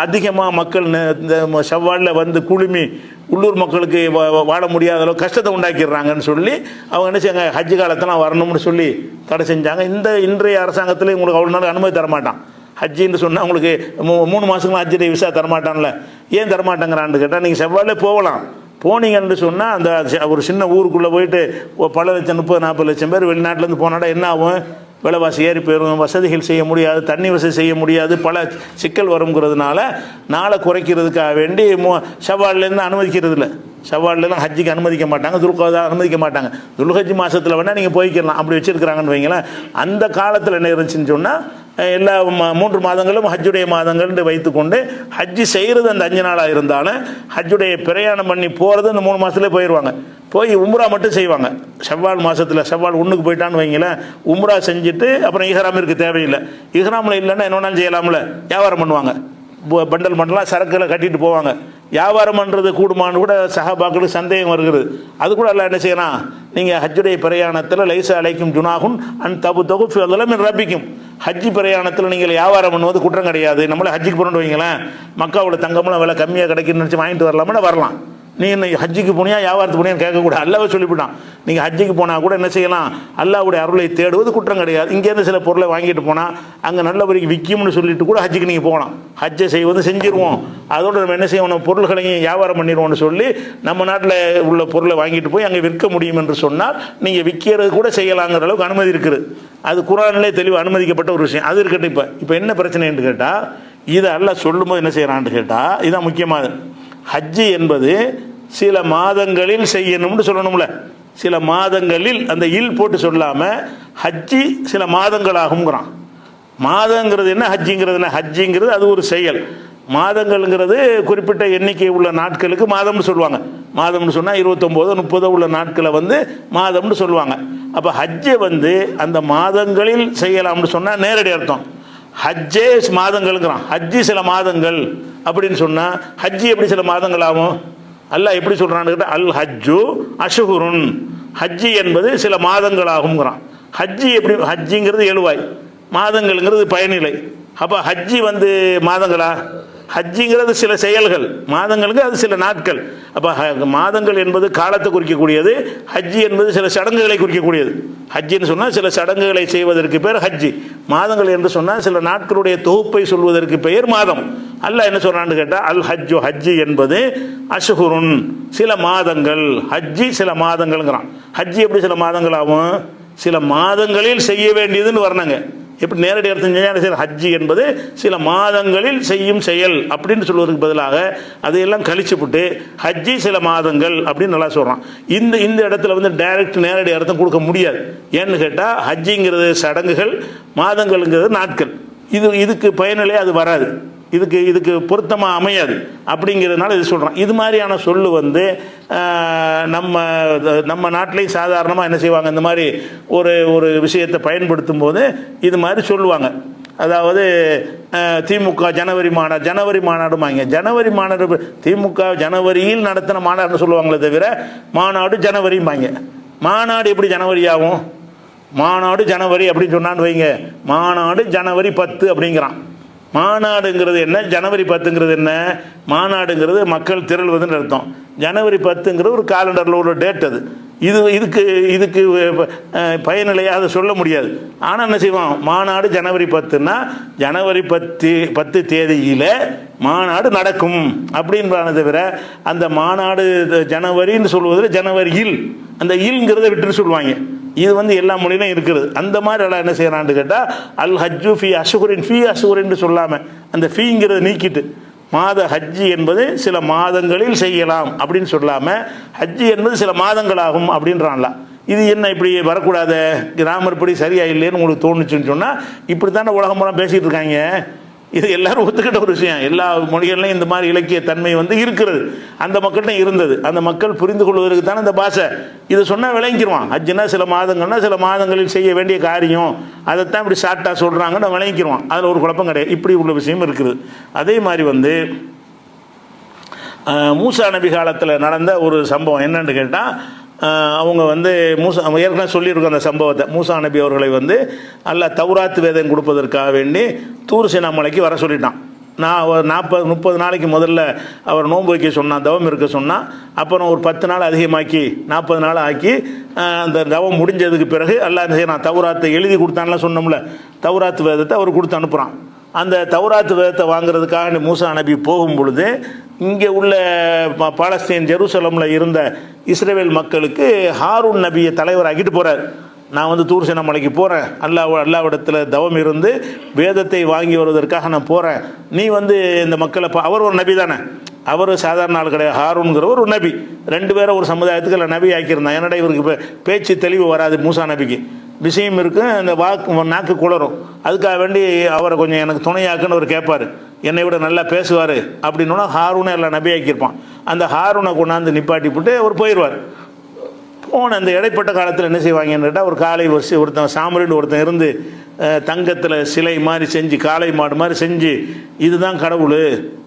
அதிகமாக மக்கள் இந்த ஷவ்வாலில் குழுமி உள்ளூர் மக்களுக்கு வாழ முடியாத அளவு கஷ்டத்தை உண்டாக்கிடுறாங்கன்னு சொல்லி அவங்க என்ன செய்யாங்க, ஹஜ்ஜு காலத்தெல்லாம் வரணும்னு சொல்லி தடை செஞ்சாங்க. இன்றைய அரசாங்கத்தில் உங்களுக்கு அவ்வளோ நாள் அனுமதி தரமாட்டான். ஹஜ்ஜின்னு சொன்னால் உங்களுக்கு 3 மாதங்களும் ஹஜ்ஜுடைய விசா தரமாட்டான்ல. ஏன் தரமாட்டேங்கிறான்னு கேட்டால், நீங்கள் செவ்வாயிலே போகலாம். போனீங்கன்னு சொன்னால் அந்த ஒரு சின்ன ஊருக்குள்ளே போயிட்டு பல லட்சம் 30-40 லட்சம் பேர் வெளிநாட்டிலேருந்து போனாடா என்ன ஆகும், விலைவாசி ஏறி போயிடும், வசதிகள் செய்ய முடியாது, தண்ணி வசதி செய்ய முடியாது, பல சிக்கல் வருங்கிறதுனால நாளை குறைக்கிறதுக்காக வேண்டி ஷவ்வால்லேருந்து அனுமதிக்கிறது இல்லை. ஷவ்வால்லாம் ஹஜ்ஜிக்கு அனுமதிக்க மாட்டாங்க, துல்காதா அனுமதிக்க மாட்டாங்க. துல்ஹஜ் மாதத்தில் வேணால் நீங்கள் போய்க்கலாம், அப்படி வச்சுருக்கிறாங்கன்னு வைங்களேன். அந்த காலத்தில் என்ன இருந்துச்சுன்னு சொன்னால், எல்லா 3 மாதங்களும் ஹஜ்ஜுடைய மாதங்கள் வைத்துக்கொண்டு ஹஜ்ஜி செய்கிறது அந்த 5 நாளாக இருந்தாலும் ஹஜ்ஜுடைய பிரயாணம் பண்ணி போகிறது அந்த 3 மாதத்துலேயே போயிடுவாங்க. போய் உம்ரா மட்டும் செய்வாங்க. ஷவ்வால் மாதத்தில் ஷவ்வால் 1க்கு போயிட்டான்னு வைங்களேன், உம்ரா செஞ்சுட்டு அப்புறம் இஹ்ராம் இருக்க தேவையில்லை. இஹ்ராமில் இல்லைன்னா என்ன வேணாலும் செய்யலாம்ல, வியாபாரம் பண்ணுவாங்க, பண்டல் பண்ணலாம், சரக்குகளை கட்டிட்டு போவாங்க. வியாபாரம் பண்ணுறது கூடுமான்னு கூட சஹாபாக்களுக்கு சந்தேகம் வருகிறது. அது கூட எல்லாம் என்ன செய்யலாம், நீங்கள் ஹஜ்ஜுடைய பிரயாணத்தில் லைசா அலைக்கும் ஜுனாகுன் அன் தபு தொகுஃபி அதெல்லாம் ரப்பிக்கும். ஹஜ்ஜி பிரயாணத்தில் நீங்கள் வியாபாரம் பண்ணுவது குற்றம் கிடையாது. நம்மளே ஹஜ்ஜிக்கு போகணுன்னு வைங்களேன், மக்காவோட தங்கமெல்லாம் விலை கம்மியாக கிடைக்குன்னு நினச்சி வாங்கிட்டு வரலாம்னா வரலாம். நீ என்ன ஹஜ்ஜுக்கு போனியா வியாபாரத்துக்கு போனியான்னு கேட்கக்கூடாது. அல்லாஹ் சொல்லிவிட்டான். நீங்கள் ஹஜ்ஜுக்கு போனால் கூட என்ன செய்யலாம், அல்லாஹ்வுடைய அருளை தேடுவது குற்றம் கிடையாது. இங்கேருந்து சில பொருளை வாங்கிட்டு போனால் அங்கே நல்லபடிக்கு விற்கும்னு சொல்லிட்டு கூட ஹஜ்ஜுக்கு நீங்கள் போகலாம். ஹஜ்ஜை செய்வது செஞ்சிருவோம், அதோடு நம்ம என்ன செய்வோம், பொருள்களையும் வியாபாரம் பண்ணிடுவோம்னு சொல்லி நம்ம நாட்டில் உள்ள பொருளை வாங்கிட்டு போய் அங்கே விற்க முடியும் என்று சொன்னால் நீங்கள் விற்கிறது கூட செய்யலாங்கிற அளவுக்கு அனுமதி இருக்குது. அது குர்ஆனிலே தெளிவு அனுமதிக்கப்பட்ட ஒரு விஷயம். அது இருக்கட்டும். இப்போ என்ன பிரச்சனைன்னு கேட்டால், இதை அல்லாஹ் சொல்லும்போது என்ன செய்கிறான்னு கேட்டால், இதுதான் முக்கியமானது. ஹஜ்ஜி என்பது சில மாதங்களில் செய்யணும்னு சொல்லணும்ல. சில மாதங்களில் அந்த இல் போட்டு சொல்லாமல் ஹஜ்ஜி சில மாதங்கள் ஆகுங்கிறான். மாதங்கிறது என்ன, ஹஜ்ஜிங்கிறது என்ன? ஹஜ்ஜிங்கிறது அது ஒரு செயல். மாதங்கள்ங்கிறது குறிப்பிட்ட எண்ணிக்கை உள்ள நாட்களுக்கு மாதம்னு சொல்லுவாங்க. மாதம்னு சொன்னால் 29 30 உள்ள நாட்களை வந்து மாதம்னு சொல்லுவாங்க. அப்போ ஹஜ்ஜை வந்து அந்த மாதங்களில் செய்யலாம்னு சொன்னால் நேரடி அர்த்தம். ஹஜ்ஜே மாதங்கள்ங்கிறான். ஹஜ்ஜி சில மாதங்கள் அப்படின்னு சொன்னால் ஹஜ்ஜி எப்படி சில மாதங்கள் ஆகும்? அல்லாஹ் எப்படி சொல்கிறான்னு கேட்டால், அல் ஹஜ்ஜு அஷ்ஹுருன், ஹஜ்ஜி என்பது சில மாதங்கள் ஆகுங்கிறான். ஹஜ்ஜி எப்படி, ஹஜ்ஜிங்கிறது எழுவாய், மாதங்கள்ங்கிறது பயனிலை. அப்போ ஹஜ்ஜி வந்து மாதங்களா? ஹஜ்ஜிங்கிறது சில செயல்கள், மாதங்களுக்கு அது சில நாட்கள். அப்போ மாதங்கள் என்பது காலத்தை குறிக்கக்கூடியது, ஹஜ்ஜி என்பது சில சடங்குகளை குறிக்கக்கூடியது. ஹஜ்ஜின்னு சொன்னால் சில சடங்குகளை செய்வதற்கு பேர் ஹஜ்ஜி. மாதங்கள் என்று சொன்னால் சில நாட்களுடைய தொகுப்பை சொல்வதற்கு பெயர் மாதம். அல்லாஹ் என்ன சொல்றான்னு கேட்டால், அல் ஹஜ்ஜு, ஹஜ்ஜி என்பது அஷ்ஹுருன், சில மாதங்கள். ஹஜ்ஜி சில மாதங்கள்ங்கிறான். ஹஜ்ஜி எப்படி சில மாதங்கள் ஆகும்? சில மாதங்களில் செய்ய வேண்டியதுன்னு வரணுங்க. எப்படி நேரடி அர்த்தம் செஞ்சால் ஹஜ்ஜி என்பது சில மாதங்களில் செய்யும் செயல் அப்படின்னு சொல்வதற்கு பதிலாக அதையெல்லாம் கழிச்சுவிட்டு ஹஜ்ஜி சில மாதங்கள் அப்படின்னு நல்லா சொல்கிறான். இந்த இடத்துல வந்து டைரக்ட் நேரடி அர்த்தம் கொடுக்க முடியாது. ஏன்னு கேட்டால் ஹஜ்ஜிங்கிறது சடங்குகள், மாதங்கள்ங்கிறது நாட்கள். இதுக்கு பயனிலே அது வராது, இதுக்கு பொருத்தமாக அமையாது. அப்படிங்கிறதுனால இது சொல்கிறான். இது மாதிரியான சொல்லு வந்து நம்ம நாட்டிலையும் சாதாரணமாக என்ன செய்வாங்க, இந்த மாதிரி ஒரு விஷயத்தை பயன்படுத்தும் போது இது மாதிரி சொல்லுவாங்க. அதாவது திமுக ஜனவரி மாநாடுமாங்க. ஜனவரி மாநாடு திமுக ஜனவரியில் நடத்தின மாநாடுன்னு சொல்லுவாங்களே தவிர மாநாடு ஜனவரிம்பாங்க. மாநாடு எப்படி ஜனவரி ஆகும்? மாநாடு ஜனவரி அப்படின்னு சொன்னான்னு வைங்க, மாநாடு ஜனவரி 10 அப்படிங்கிறான். மாநாடுங்கிறது என்ன, ஜனவரி 10ங்கிறது என்ன? மாநாடுங்கிறது மக்கள் திரள்வதுன்னு அர்த்தம். ஜனவரி 10ங்கிறது ஒரு காலண்டரில் உள்ள டேட். அது இதுக்கு பயனிலையாக அதை சொல்ல முடியாது. ஆனால் என்ன செய்வோம், மாநாடு ஜனவரி 10ன்னா ஜனவரி 10 தேதியில் மாநாடு நடக்கும் அப்படின்றான தவிர அந்த மாநாடு ஜனவரின்னு சொல்வதில் ஜனவரியில் அந்த இல்ங்கிறத விட்டுன்னு சொல்லுவாங்க. இது வந்து எல்லா மொழியிலும் இருக்கிறது. அந்த மாதிரி எல்லாம் என்ன செய்யறான்னு கேட்டால், அல் ஹஜ்ஜு ஃபி அஷ்ஹுரின் சொல்லாமல் அந்த ஃபீங்கிறத நீக்கிட்டு மாத ஹஜ்ஜி என்பது சில மாதங்களில் செய்யலாம் அப்படின்னு சொல்லாமல் ஹஜ்ஜி என்பது சில மாதங்களாகும் அப்படின்றான்ல. இது என்ன இப்படி வரக்கூடாது, கிராமர் படி சரியா இல்லைன்னு உங்களுக்கு தோணுச்சுன்னு சொன்னால் இப்படி தானே உலகம் மூலம் பேசிகிட்டு இருக்காங்க. இது எல்லாரும் ஒத்துக்கிட்ட ஒரு விஷயம். எல்லா மொழிகள்லையும் இந்த மாதிரி இலக்கிய தன்மை வந்து இருக்கிறது, அந்த மக்கள்கிட்ட இருந்தது. அந்த மக்கள் புரிந்து கொள்வதற்கு தானே இந்த பாஷை. இதை சொன்னால் விளங்கிடுவான். ஹஜ்ஜுனா சில மாதங்கள்னா சில மாதங்களில் செய்ய வேண்டிய காரியம், அதைத்தான் இப்படி ஷார்ட்டாக சொல்கிறாங்கன்னு விளங்கிடுவான். அதில் ஒரு குழப்பம் கிடையாது. இப்படி உள்ள விஷயம் இருக்குது. அதே மாதிரி வந்து மூசா நபி காலத்தில் நடந்த ஒரு சம்பவம் என்னன்னு கேட்டால், அவங்க வந்து ஏற்கனவே சொல்லியிருக்கோம் அந்த சம்பவத்தை. மூசா நபி அவர்களை வந்து அல்லாஹ் தௌராத் வேதம் கொடுப்பதற்காக வேண்டி தூர் சீனா மலைக்கு வர சொல்லிட்டான். நான் ஒரு 40-30 நாளைக்கு முதல்ல அவர் நோன்பு வைக்க சொன்னான், தவம் இருக்க சொன்னான். அப்புறம் ஒரு 10 நாள் அதிகமாக்கி 40 நாள் ஆக்கி அந்த தவம் முடிஞ்சதுக்கு பிறகு அல்லாஹ் என்ன செய்யறான், தௌராத்தை எழுதி கொடுத்தான்லாம் சொன்னோம்ல, தௌராத் வேதத்தை அவர் கொடுத்து அனுப்புகிறான். அந்த தௌராத் வேதத்தை வாங்குறதுக்காக மூசா நபி போகும் பொழுது இங்கே உள்ள பாலஸ்தீன் ஜெருசலமில் இருந்த இஸ்ரேல் மக்களுக்கு ஹாரூன் நபியை தலைவராக்கிட்டு போகிறார். நான் வந்து தூர் சீனா மலைக்கு போகிறேன், அல்லாவிடத்தில் தவம் இருந்து வேதத்தை வாங்கி வருவதற்காக நான் போகிறேன். நீ வந்து இந்த மக்களை அவர் ஒரு நபி தானே, அவர் சாதாரண ஆள் கிடையாது. ஹாரூன்கிறவர் ஒரு நபி. 2 பேரை ஒரு சமுதாயத்துக்கு இல்லை நபி ஆக்கியிருந்தான். என்னடா இவருக்கு பேச்சு தெளிவு வராது, மூசா நபிக்கு விஷயம் இருக்கு, அந்த நாக்கு குளரும். அதுக்காக வேண்டி அவரை கொஞ்சம் எனக்கு துணையாக்குன்னு அவர் கேட்பார், என்னை விட நல்லா பேசுவார் அப்படின்னா ஹாரூனை எல்லாம் நபி ஆக்கியிருப்பான். அந்த ஹாரூனை கொண்டாந்து நிப்பாட்டி போட்டு அவர் போயிடுவார். போன அந்த இடைப்பட்ட காலத்தில் என்ன செய்வாங்கன்னு கேட்டால், ஒரு காலை ஒருத்தன் சாமரின்னு ஒருத்தன் இருந்து தங்கத்தில் சிலை மாதிரி செஞ்சு காளை மாடு மாதிரி செஞ்சு இதுதான் கடவுள்,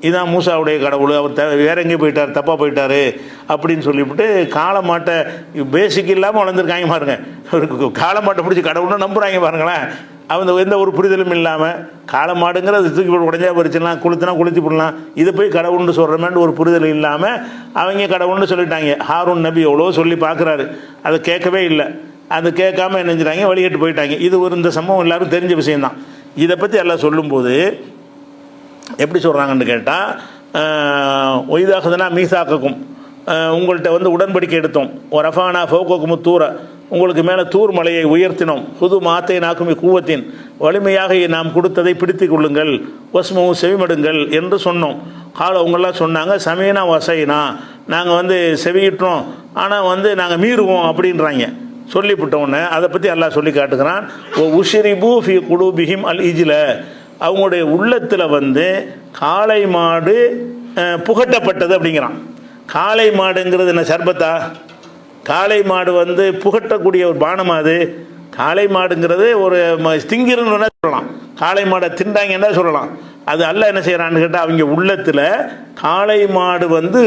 இதுதான் மூசாவுடைய கடவுள், அவர் வேற எங்கேயும் போயிட்டார், தப்பாக போயிட்டார் அப்படின்னு சொல்லிவிட்டு காளை மாட்டை பேசிக் இல்லாமல் வளர்ந்துருக்காங்க பாருங்க. காளை மாட்டை பிடிச்சி கடவுள்னு நம்புகிறாங்க பாருங்களேன். அவங்க எந்த ஒரு புரிதலும் இல்லாமல் காளை மாடுங்கிறது தூக்கி போட்டு உடஞ்சா பறிச்சிடலாம், கொளுத்துனா கொளுத்தி போடலாம், இதை போய் கடவுள்னு சொல்கிறமேன்னு ஒரு புரிதல் இல்லாமல் அவங்க கடவுள்னு சொல்லிட்டாங்க. ஹாரூன் நபி எவ்வளோ சொல்லி பார்க்குறாரு, அதை கேட்கவே இல்லை. அது கேட்காம என்ன செஞ்சாங்க, வழிகட்டு போயிட்டாங்க. இது ஒரு இந்த சம்பவம் எல்லாரும் தெரிஞ்ச விஷயம்தான். இதை பற்றி எல்லாம் சொல்லும்போது எப்படி சொல்கிறாங்கன்னு கேட்டால், ஒய்தாகதனா மீசாக்கும், உங்கள்கிட்ட வந்து உடன்படிக்கை எடுத்தோம், ஒரு ரஃபானா ஃபோகோக்கும் தூர, உங்களுக்கு மேலே தூர் மலையை உயர்த்தினோம், புது மாத்தை நாக்குமி கூவத்தின், வலிமையாக நாம் கொடுத்ததை பிடித்து கொள்ளுங்கள், வஸ்மவும் செவிமடுங்கள் என்று சொன்னோம். கால அவங்கெல்லாம் சொன்னாங்க, சமீனா வசைனா, நாங்கள் வந்து செவியிட்டோம், ஆனால் வந்து நாங்கள் மீறுவோம் அப்படின்றாங்க. சொல்லிவிட்டோன்னே அதை பற்றி அல்லாஹ் சொல்லி காட்டுகிறான். ஓ உஷிரிபு ஃபி குலூபிஹிம் அல் இஜ்ல, அவங்களுடைய உள்ளத்தில் வந்து காளை மாடு புகட்டப்பட்டது அப்படிங்கிறான். காளை மாடுங்கிறது என்ன, சர்பத்தா? காளை மாடு வந்து புகட்டக்கூடிய ஒரு பானமா? அது காளை மாடுங்கிறது ஒரு திங்கிறன்னு சொல்லலாம், காளை மாடை திண்டாங்கன்னா சொல்லலாம். அது அல்லாஹ் என்ன செய்யறான்னு கேட்டால், அவங்க உள்ளத்தில் காளை மாடு வந்து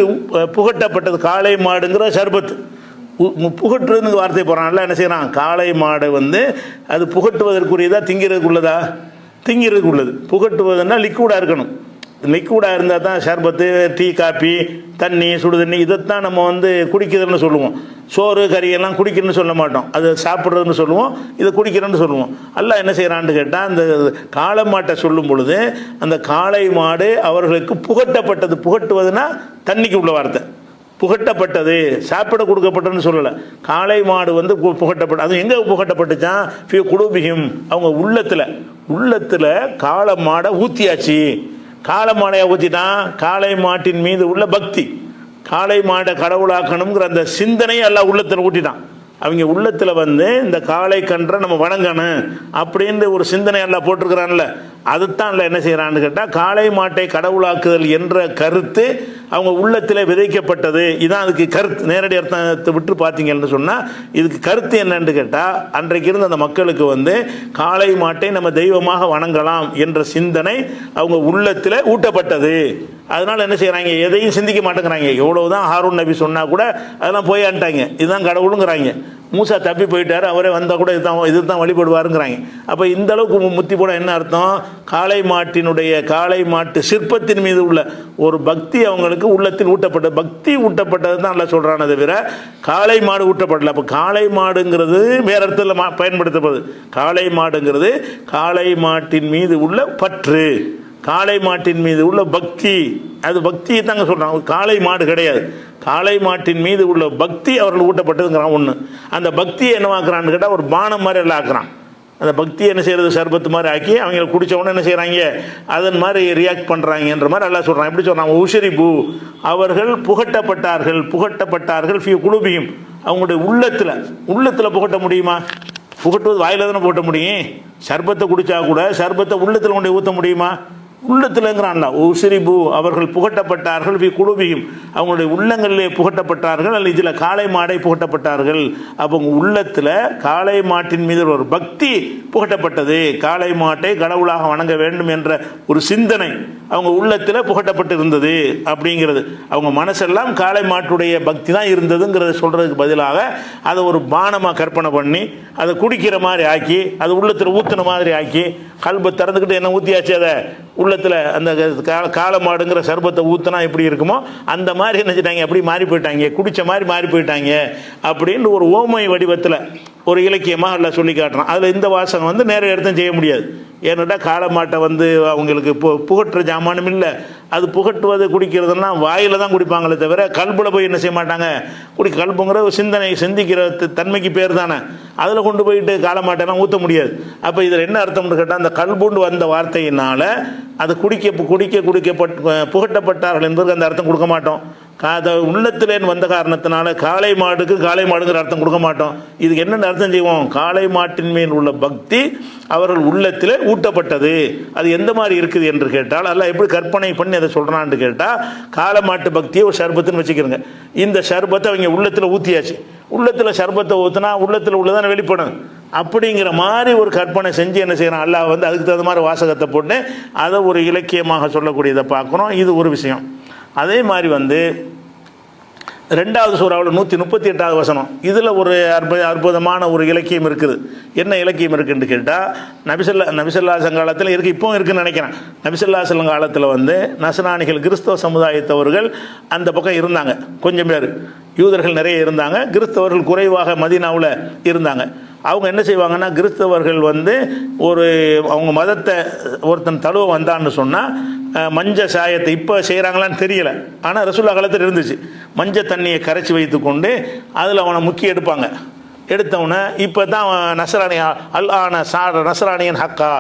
புகட்டப்பட்டது. காளை மாடுங்கிற சர்பத்து புகட்டுறதுன்னு வார்த்தை போகிறான்ல, என்ன செய்யறான், காளை மாடு வந்து அது புகட்டுவதற்குரியதா திங்கிறதுக்குள்ளதா? திங்கிறதுக்கு உள்ளது. புகட்டுவதுன்னா லிக்விடாக இருக்கணும். லிக்விடாக இருந்தால் தான் ஷர்பத்து, டீ, காப்பி, தண்ணி, சுடு தண்ணி இதைத்தான் நம்ம வந்து குடிக்கிறதுன்னு சொல்லுவோம். சோறு கறியெல்லாம் குடிக்கிறதுன்னு சொல்ல மாட்டோம், அது சாப்பிட்றதுன்னு சொல்லுவோம், இதை குடிக்கிறேன்னு சொல்லுவோம். அல்லாஹ் என்ன செய்கிறான்னு கேட்டால், அந்த காளை மாட்டை சொல்லும் பொழுது அந்த காளை மாடு அவர்களுக்கு புகட்டப்பட்டது. புகட்டுவதுன்னா தண்ணிக்கு உள்ள வார்த்தை. புகட்டப்பட்டது, சாப்பிட கொடுக்கப்பட்டதுன்னு சொல்லலை. காளை மாடு வந்து புகட்டப்பட்ட, அது எங்கே புகட்டப்பட்டுச்சான்? ஃபி குலூபிஹிம், அவங்க உள்ளத்தில் காளை மாடை ஊற்றியாச்சு. காளை மாடையை ஊற்றிட்டான். காளை மாட்டின் மீது உள்ள பக்தி, காளை மாடை கடவுளாக்கணுங்கிற அந்த சிந்தனையை எல்லாம் உள்ளத்தில் ஊட்டிட்டான். அவங்க உள்ளத்தில் வந்து இந்த காளை கன்றை நம்ம வணங்கணும் அப்படின்னு ஒரு சிந்தனை எல்லாம் போட்டிருக்கிறான்ல, அதுதான் இல்லை என்ன செய்யறான்னு கேட்டால், காளை மாட்டை கடவுளாக்குதல் என்ற கருத்து அவங்க உள்ளத்தில் விதைக்கப்பட்டது. இதான் அதுக்கு கருத்து. நேரடி அர்த்தத்தை விட்டு பார்த்தீங்கன்னு சொன்னால் இதுக்கு கருத்து என்னன்னு கேட்டால், அன்றைக்கு இருந்த அந்த மக்களுக்கு வந்து காளை மாட்டை நம்ம தெய்வமாக வணங்கலாம் என்ற சிந்தனை அவங்க உள்ளத்தில் ஊட்டப்பட்டது. அதனால என்ன செய்யறாங்க, எதையும் சிந்திக்க மாட்டேங்கிறாங்க. எவ்வளவுதான் ஹாரூன் நபி சொன்னா கூட அதெல்லாம் போயான்ட்டாங்க. இதுதான் கடவுளுங்கிறாங்க. மூசா தப்பி போயிட்டாரு, அவரே வந்தால் கூட இதுதான் வழிபடுவாருங்கிறாங்க. அப்போ இந்த அளவுக்கு முத்தி போட என்ன அர்த்தம்? காளை மாட்டு சிற்பத்தின் மீது உள்ள ஒரு பக்தி அவங்களுக்கு உள்ளத்தில் ஊட்டப்பட்ட பக்தி ஊட்டப்பட்டது தான் நல்லா சொல்றானே தவிர காளை மாடு ஊட்டப்படல. அப்போ காளை மாடுங்கிறது வேற அர்த்தத்தில் பயன்படுத்தப்படுது. காளை மாடுங்கிறது காளை மாட்டின் மீது உள்ள பற்று, காளை மாட்டின் மீது உள்ள பக்தி. அது பக்தியை தாங்க சொல்றாங்க, காளை மாடு கிடையாது. காளை மாட்டின் மீது உள்ள பக்தி அவர்கள் ஊட்டப்பட்டதுங்கிறான். ஒன்று அந்த பக்தியை என்னவாக்குறான்னு கேட்டால் ஒரு பானம் மாதிரி எல்லாம் ஆக்குறான். அந்த பக்தியை என்ன செய்யறது, சர்பத்து மாதிரி ஆக்கி அவங்க குடிச்ச உடனே என்ன செய்யறாங்க, அதன் மாதிரி ரியாக்ட் பண்றாங்கன்ற மாதிரி எல்லாம் சொல்றாங்க. எப்படி சொல்றாங்க, உஷரிபு, அவர்கள் புகட்டப்பட்டார்கள் ஃபி குலூபிஹிம், அவங்களுடைய உள்ளத்தில் புகட்ட முடியுமா? புகட்டுவது வாயில தானே போட்ட முடியும். சர்பத்தை குடிச்சா கூட சர்பத்தை உள்ளத்தில் கொண்டு ஊற்ற முடியுமா? உள்ளத்தில்ங்கிறான்ல. உஸ்ரிபு, அவர்கள் புகட்டப்பட்டார்கள் ஃபி குலூபிஹிம், அவங்களுடைய உள்ளங்களிலே புகட்டப்பட்டார்கள். அல்ல இதில் காளை மாடை புகட்டப்பட்டார்கள். அப்போ உள்ளத்தில் காளை மாட்டின் மீது ஒரு பக்தி புகட்டப்பட்டது. காளை மாட்டை கடவுளாக வணங்க வேண்டும் என்ற ஒரு சிந்தனை அவங்க உள்ளத்தில் புகட்டப்பட்டு இருந்தது அப்படிங்கிறது. அவங்க மனசெல்லாம் காளை மாட்டுடைய பக்தி தான் இருந்ததுங்கிறத சொல்றதுக்கு பதிலாக அதை ஒரு பானமாக கற்பனை பண்ணி அதை குடிக்கிற மாதிரி ஆக்கி அது உள்ளத்தில் ஊத்துன மாதிரி ஆக்கி கல்பை திறந்துக்கிட்டு என்ன ஊற்றியாச்சு, அதை உள்ளத்தில் அந்த காளை மாடுங்கிற சர்பத்தை ஊற்றினா எப்படி இருக்குமோ அந்த மாதிரி நினைச்சிட்டாங்க. அப்படி மாறி போயிட்டாங்க, குடிச்ச மாதிரி மாறி போயிட்டாங்க அப்படின்னு ஒரு ஓமை வடிவத்தில் ஒரு இலக்கியமாக எல்லாம் சொல்லி காட்டுறான். அதில் இந்த வாசகம் வந்து நேர அர்த்தம் செய்ய முடியாது. ஏன்னாட்டா காளை மாட்டை வந்து அவங்களுக்கு புகட்டுற ஜாமானும் இல்லை. அது புகட்டுவது குடிக்கிறதுலாம் வாயில தான் குடிப்பாங்களே தவிர கல்புல போய் என்ன செய்ய மாட்டாங்க. கல்புங்கிற ஒரு சிந்தனை சிந்திக்கிற தன்மைக்கு பேர் தானே, அதில் கொண்டு போயிட்டு காளை மாட்டெல்லாம் ஊற்ற முடியாது. அப்போ இதில் என்ன அர்த்தம்னு கேட்டால், அந்த கல்புண்டு வந்த வார்த்தையினால அது புகட்டப்பட்டார்கள் என்பதற்கு அந்த அர்த்தம் கொடுக்க மாட்டோம். உள்ளத்திலேன்னு வந்த காரணத்தினால காளை மாடுங்கிற அர்த்தம் கொடுக்க மாட்டோம். இதுக்கு என்னென்ன அர்த்தம் செய்வோம், காளை மாட்டின் மேல் உள்ள பக்தி அவர்கள் உள்ளத்திலே ஊட்டப்பட்டது. அது எந்த மாதிரி இருக்குது என்று கேட்டால், அல்ல எப்படி கற்பனை பண்ணி அதை சொல்றான்னு கேட்டால், காளை மாட்டு பக்தியை ஒரு சர்பத்துன்னு வச்சுக்கிறோங்க. இந்த சர்பத்தை அவங்க உள்ளத்தில் ஊற்றியாச்சு. உள்ளத்தில் சர்பத்தை ஊற்றினா உள்ளத்தில் உள்ளதான வெளிப்படும். அப்படிங்கிற மாதிரி ஒரு கற்பனை செஞ்சு என்ன செய்யறான் அல்லாஹ் வந்து அதுக்கு தகுந்த மாதிரி வாசகத்தை போட்டு அதை ஒரு இலக்கியமாக சொல்லக்கூடியதை பார்க்குறோம். இது ஒரு விஷயம். அதே மாதிரி வந்து 2வது சூறாவில் 138வது வசனம், இதில் ஒரு அற்புதமான ஒரு இலக்கியம் இருக்குது. என்ன இலக்கியம் இருக்குன்னு கேட்டால், நபிசல்லா சங்காலத்தில் இருக்குது, இப்போவும் இருக்குதுன்னு நினைக்கிறேன். நபிசல்லா சங்காலத்தில் வந்து நஸ்ரானிகள் கிறிஸ்தவ சமுதாயத்தவர்கள் அந்த பக்கம் இருந்தாங்க. கொஞ்சம் பேர் யூதர்கள் நிறைய இருந்தாங்க, கிறிஸ்தவர்கள் குறைவாக மதீனாவில் இருந்தாங்க. அவங்க என்ன செய்வாங்கன்னா, கிறிஸ்தவர்கள் வந்து அவங்க மதத்தை ஒருத்தன் தழுவ வந்தான்னு சொன்னால் மஞ்ச சாயத்தை இப்போ செய்கிறாங்களான்னு தெரியல, ஆனால் ரசூலுல்லாஹ் காலத்தில் இருந்துச்சு. மஞ்சள் தண்ணியை கரைச்சி வைத்து கொண்டு அதில் அவனை முக்கி எடுப்பாங்க. எடுத்தவனை இப்போ தான் அவன் நஸ்ரானி நஸ்ரானியன் ஹக்கா,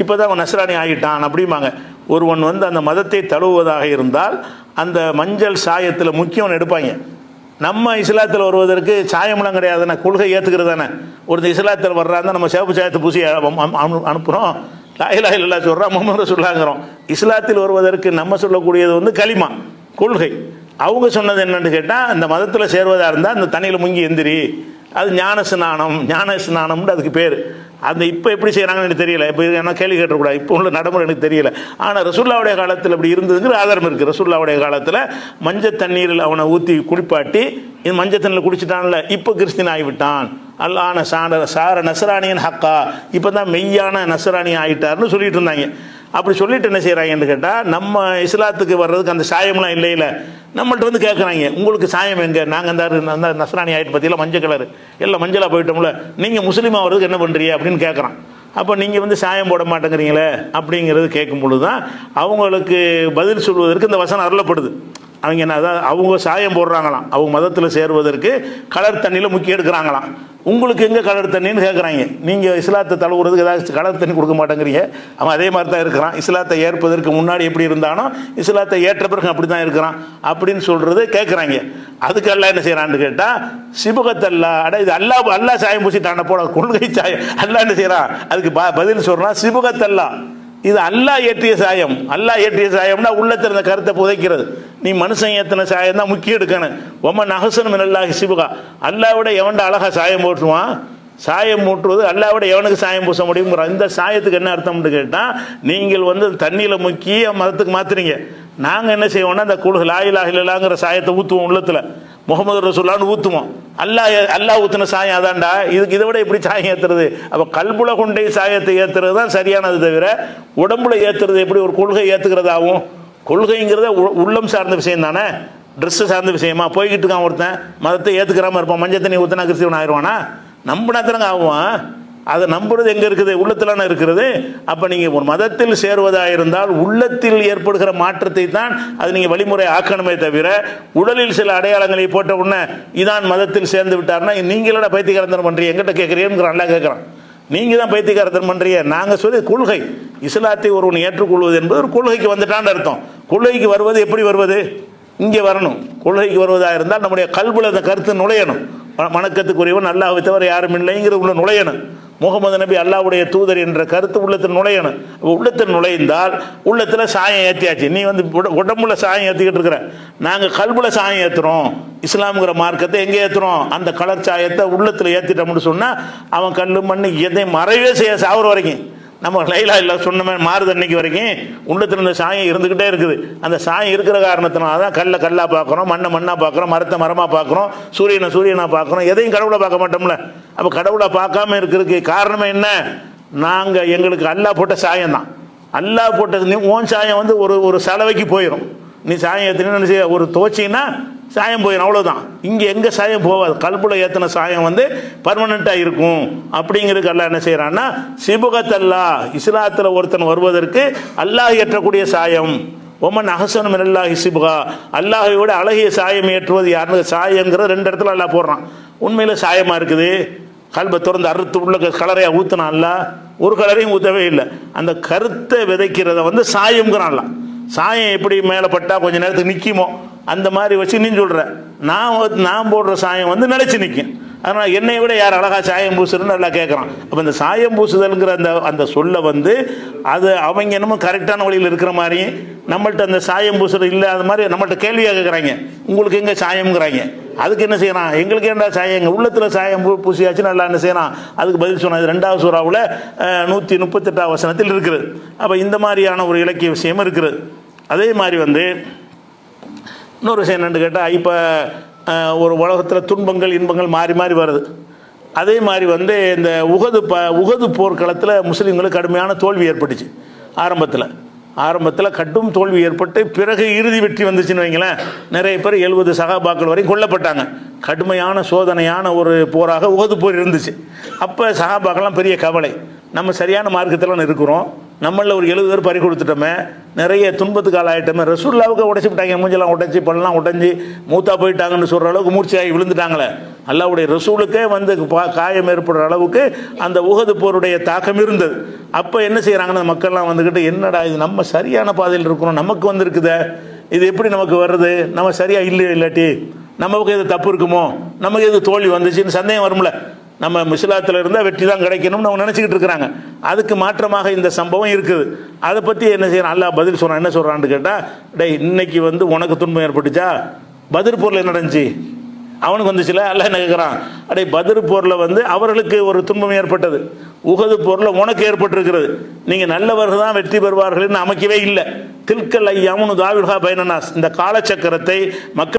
இப்போ தான் அவன் நஸ்ரானி ஆகிட்டான் அப்படிம்பாங்க. ஒருவன் வந்து அந்த மதத்தை தழுவுவதாக இருந்தால் அந்த மஞ்சள் சாயத்தில் முக்கியவன் எடுப்பாங்க. நம்ம இஸ்லாத்தில் வருவதற்கு சாயம்லாம் கிடையாதுண்ணே, கொள்கை ஏற்றுக்கிறது தானே. ஒருத்தர் இஸ்லாத்தில் வர்றாருந்தா நம்ம சேப்பு சாயத்தை பூசி அனுப்புகிறோம், லா இலாஹ இல்லல்லாஹ் சொல்கிறோம், முஹம்மது ரசூலுல்லாஹ்ங்கிறோம். இஸ்லாத்தில் வருவதற்கு நம்ம சொல்லக்கூடியது வந்து கலிமா, கொள்கை. அவங்க சொன்னது என்னன்னு கேட்டால், இந்த மதத்தில் சேர்வதாக இருந்தால் அந்த தண்ணியில் முங்கி எந்திரி, அது ஞான ஸ்நானம்னு அதுக்கு பேர். அந்த இப்போ எப்படி செய்கிறாங்கன்னு எனக்கு தெரியல, இப்போ என்ன கேள்வி கேட்டக்கூடாது, இப்போ உள்ள நடைமுறை எனக்கு தெரியல. ஆனால் ரசூலுல்லாஹ்வுடைய காலத்தில் இப்படி இருந்ததுங்கிற ஆதாரம் இருக்குது. ரசூலுல்லாஹ்வுடைய காலத்தில் மஞ்சள் தண்ணீரில் அவனை ஊற்றி குளிப்பாட்டி, இது மஞ்சள் தண்ணியில் குடிச்சிட்டான்ல, இப்போ கிறிஸ்டின் ஆகிவிட்டான், அல்லான சார நஸ்ரானியன் ஹக்கா, இப்போ தான் மெய்யான நஸ்ரானி ஆகிட்டார்னு சொல்லிட்டு இருந்தாங்க. அப்படி சொல்லிட்டு என்ன செய்கிறாங்கன்னு கேட்டால், நம்ம இஸ்லாத்துக்கு வர்றதுக்கு அந்த சாயம்லாம் இல்லையில, நம்மள்ட்ட வந்து கேட்குறாங்க, உங்களுக்கு சாயம் எங்கே, நாங்கள் அந்த நஸ்ரானி ஆகிட்டு பார்த்தீங்களா மஞ்சள் கலர், எல்லாம் மஞ்சளாக போயிட்டோம்ல, நீங்கள் முஸ்லீமாக வர்றதுக்கு என்ன பண்ணுறீங்க அப்படின்னு கேட்குறான். அப்போ நீங்கள் வந்து சாயம் போட மாட்டேங்கிறீங்களே அப்படிங்கிறது கேட்கும் பொழுது தான் அவங்களுக்கு பதில் சொல்வதற்கு இந்த வசனம் அருளப்படுது. அவங்க என்ன, அதாவது அவங்க சாயம் போடுறாங்களாம், அவங்க மதத்தில் சேருவதற்கு கலர் தண்ணியில் முக்கி எடுக்கிறாங்களாம். உங்களுக்கு எங்கே கலர் தண்ணின்னு கேட்குறாங்க. நீங்கள் இஸ்லாத்தை தழுவுறதுக்கு ஏதாச்சும் கலர் தண்ணி கொடுக்க மாட்டேங்கிறீங்க. அவன் அதே மாதிரி தான் இருக்கிறான், இஸ்லாத்தை ஏற்பதற்கு முன்னாடி எப்படி இருந்தானோ இஸ்லாத்தை ஏற்ற பிறகு அப்படி தான் இருக்கிறான் அப்படின்னு சொல்கிறது கேட்குறாங்க. அதுக்கு அல்லாஹ் என்ன செய்கிறான்னு கேட்டால், சிபுகத்தல்லா, இது அல்லாஹ் சாயம் பூசிட்டான போட கொள்கை சாயம். அல்லாஹ் என்ன செய்கிறான், அதுக்கு பதில் சொல்கிறான், சிபுகத்தல்லா, இது அல்லாஹ் ஏற்றிய சாயம். அல்லாஹ் ஏற்றிய சாயம்னா உள்ளத்தில் இருந்த கருத்தை புதைக்கிறது. நீ மனுஷன் ஏற்றின சாயம் தான் முக்கியம் எடுக்கணும். ஒமன் அஹ்சனு மினல்லாஹி சிபுகா, அல்லாஹ்விட எவன்டா அழகா சாயம் போட்டுருவான். சாயம் மூட்டுவது அல்லாஹ்விட எவனுக்கு சாயம் பூச முடியுங்கிற இந்த சாயத்துக்கு என்ன அர்த்தம்னு கேட்டால், நீங்கள் வந்து தண்ணியில் முக்கி மதத்துக்கு மாற்றுறீங்க. நாங்கள் என்ன செய்வோம்னா, அந்த குழு லா இலாஹ இல்லல்லாஹ்ங்கிற சாயத்தை ஊற்றுவோம், உள்ளத்தில் முஹம்மது ரசூலுல்லாஹ்னு ஊற்றுவோம். அல்லாஹ் ஊற்றின சாயம் அதான்டா. இதை விட எப்படி சாயம் ஏற்றுறது? அப்போ கல்புல கொண்டே சாயத்தை ஏற்றுறது தான் சரியானது, தவிர உடம்புல ஏற்றுறது எப்படி ஒரு கொள்கை ஏற்றுக்கிறதாகும்? கொள்கைங்கிறத உள்ளம் சார்ந்த விஷயம் தானே, ட்ரெஸ்ஸு சார்ந்த விஷயமா? போய்கிட்டு இருக்கான் ஒருத்தன், மதத்தை ஏற்றுக்கிறாமல் இருப்பான், மஞ்சள் தண்ணி ஊற்றினா கிறிஸ்தவன் ஆயிடுவானா? நம்பினா தானங்க ஆகுவான். அதை நம்புறது எங்கே இருக்குது? உள்ளத்திலான இருக்கிறது. அப்போ நீங்கள் ஒரு மதத்தில் சேருவதாக இருந்தால் உள்ளத்தில் ஏற்படுகிற மாற்றத்தை தான் அது நீங்கள் வழிமுறை ஆக்கணுமே தவிர, உடலில் சில அடையாளங்களை போட்ட உடனே இதான் மதத்தில் சேர்ந்து விட்டார்னா நீங்களோட பைத்தியக்காரத்தனம் பண்ணுறீங்க, எங்கிட்ட கேட்குறீங்கிற நல்லா கேட்குறான். நீங்கள் தான் பைத்தியக்காரத்தனம் பண்ணுறீங்க. நாங்கள் சொல்லி கொள்கை, இஸ்லாத்தை ஒருவன் ஏற்றுக்கொள்வது என்பது ஒரு கொள்கைக்கு வந்துட்டான்னு அர்த்தம். கொள்கைக்கு வருவது எப்படி வருவது? இங்கே வரணும். கொள்கைக்கு வருவதாக இருந்தால் நம்முடைய கல்புல அந்த கருத்து நுழையணும். வணக்கத்துக்குரியவன் அல்லாஹ்வை தவிர யாரும் இல்லைங்கிற உள்ள நுழையணும். முகமது நபி அல்லாஹ்வுடைய தூதர் என்ற கருத்து உள்ளத்தில் நுழையணும். உள்ளத்தில் நுழைந்தால் உள்ளத்தில் சாயம் ஏற்றியாச்சு. நீ வந்து உடம்புல சாயம் ஏற்றிக்கிட்டு இருக்கிற, நாங்கள் கல்புல சாயம் ஏற்றுறோம். இஸ்லாம்ங்கிற மார்க்கத்தை எங்கே ஏற்றுறோம்? அந்த கலர் சாயத்தை உள்ளத்தில் ஏற்றிட்டோம்னு சொன்னால் அவன் கல் மண்ணு எதையும் மறைவே செய்ய சாகுற வரைக்கும், நம்ம லைலா இல்லை சொன்னமே மாறுது அன்னைக்கு வரைக்கும் உள்ளத்தில் இந்த சாயம் இருந்துக்கிட்டே இருக்குது. அந்த சாயம் இருக்கிற காரணத்தினால தான் கல்லாக பார்க்குறோம், மண்ணாக பார்க்குறோம், மரத்தை மரமாக பார்க்குறோம், சூரியனாக பார்க்குறோம். எதையும் கடவுளை பார்க்க மாட்டோம்ல. அப்போ கடவுளை பார்க்காம இருக்கிறதுக்கு காரணம் என்ன? நாங்கள் எங்களுக்கு அல்லாஹ் போட்ட சாயம் தான். அல்லாஹ் போட்டது ஓன் சாயம் வந்து ஒரு சலவைக்கு போயிடும். நீ சாயம் ஏற்றினா செய்ய ஒரு துவச்சின்னா சாயம் போயிடும், அவ்வளோதான். இங்கே எங்கே சாயம் போகாது. கல்புல ஏற்றின சாயம் வந்து பர்மனெண்ட்டாக இருக்கும். அப்படிங்கிறதுக்கு அல்லாஹ் என்ன செய்கிறான்னா, சிபுகத்தல்லா, இஸ்லாத்தில் ஒருத்தன் வருவதற்கு அல்லாஹ் ஏற்றக்கூடிய சாயம். ஒமன் அஹ்சனு மினல்லாஹி சிபுகா, அல்லாஹை விட அழகிய சாயம் ஏற்றுவது யாருன்னு சாயங்கிற 2 இடத்துல அல்லாஹ் போடுறான். உண்மையில் சாயமாக இருக்குது. கல்பை திறந்து அறுத்து உள்ள கலரையாக ஊற்றினா அல்லாஹ் ஒரு கலரையும் ஊற்றவே இல்லை. அந்த கருத்தை விதைக்கிறத வந்து சாயம்ங்கிறான்ல. சாயம் எப்படி மேலே பட்டா கொஞ்சம் நேரத்துக்கு நிற்குமோ அந்த மாதிரி வச்சு நீ சொல்கிற. நான் போடுற சாயம் வந்து நினச்சி நிற்கும். அதனால் என்னை விட யார் அழகா சாயம் பூசுறதுன்னு நல்லா கேட்குறான். அப்போ இந்த சாயம் பூசுதல்ங்கிற அந்த சொல்ல வந்து அது அவங்க என்னமோ கரெக்டான வழியில் இருக்கிற மாதிரி, நம்மள்ட்ட அந்த சாயம் பூசுறது இல்லாத மாதிரி நம்மள்ட்ட கேள்வியாக கேட்குறாங்க. உங்களுக்கு எங்கே சாயம்ங்கிறாங்க. அதுக்கு என்ன செய்யறான், எங்களுக்கு ஏன்டா சாயம், எங்கள் உள்ளத்தில் சாயம் பூசியாச்சு, நல்லா என்ன செய்யறான், அதுக்கு பதில் சொன்னது 2வது சூறாவில் 138 வசனத்தில் இருக்கிறது. அப்போ இந்த மாதிரியான ஒரு இலக்கிய விஷயம் இருக்கிறது. அதே மாதிரி இன்னொரு விஷயம் என்னென்னு கேட்டால், இப்போ ஒரு உலகத்தில் துன்பங்கள் இன்பங்கள் மாறி மாறி வருது. அதே மாதிரி இந்த உகது போர்க்களத்தில் முஸ்லீம்களுக்கு கடுமையான தோல்வி ஏற்பட்டுச்சு. ஆரம்பத்தில் கடும் தோல்வி ஏற்பட்டு பிறகு இறுதி வெற்றி வந்துச்சுன்னு வைங்களேன். நிறைய பேர் 70 சகாபாக்கள் வரையும் கொல்லப்பட்டாங்க. கடுமையான சோதனையான ஒரு போராக உகது போர் இருந்துச்சு. அப்போ சகாபாக்கள்லாம் பெரிய கவலை, நம்ம சரியான மார்க்கத்தில் இருக்கிறோம், நம்மளில் ஒரு 70 பேர் பறி கொடுத்துட்டோமே, நிறைய துன்பத்துக்கு ஆளாயிட்டோமே, ரசூலுல்லாவுக்கு உடைச்சி விட்டாங்க, மூஞ்செல்லாம் உடைச்சி பல்லாம் உடைஞ்சி மூத்தா போயிட்டாங்கன்னு சொல்கிற அளவுக்கு மூர்ச்சியாகி விழுந்துட்டாங்களே. அல்லாஹ்வுடைய ரசூலுக்கே காயம் ஏற்படுற அளவுக்கு அந்த உஹது போருடைய தாக்கம் இருந்தது. அப்போ என்ன செய்கிறாங்கன்னு மக்கள்லாம் வந்துக்கிட்டு, என்னடா இது, நம்ம சரியான பாதையில் இருக்கிறோம், நமக்கு வந்திருக்குதே, இது எப்படி நமக்கு வர்றது, நம்ம சரியாக இல்லாட்டி நமக்கு எது தப்பு இருக்குமோ, நமக்கு எது தோல்வி வந்துச்சுன்னு சந்தேகம் வரும்ல. நம்ம மிஸ்லாத்தில் இருந்தால் வெற்றி தான் கிடைக்கணும்னு அவங்க நினச்சிக்கிட்டு இருக்கிறாங்க. அதுக்கு மாற்றமாக இந்த சம்பவம் இருக்குது. அதை பற்றி என்ன செய்யறான், அல்லாஹ் பதில் சொல்கிறான். என்ன சொல்கிறான்னு கேட்டால், டேய் இன்னைக்கு உனக்கு துன்பம் ஏற்பட்டுச்சா, பத்ர் போரில் என்ன நடந்துச்சு, அவனுக்கு வந்துச்சுல. அல்லாஹ் என்ன கேட்குறான், அடே பத்ர் போரில் அவர்களுக்கு ஒரு துன்பம் ஏற்பட்டது, உஹது போரில் உனக்கு ஏற்பட்டிருக்கிறது, நீங்கள் நல்லவர்கள் தான் வெற்றி பெறுவார்கள்னு அமைக்கவே இல்லை. தில்கல் ஐயாமுனு தாவில்ஹா பைனன்னாஸ், இந்த காலச்சக்கரத்தை மக்கள்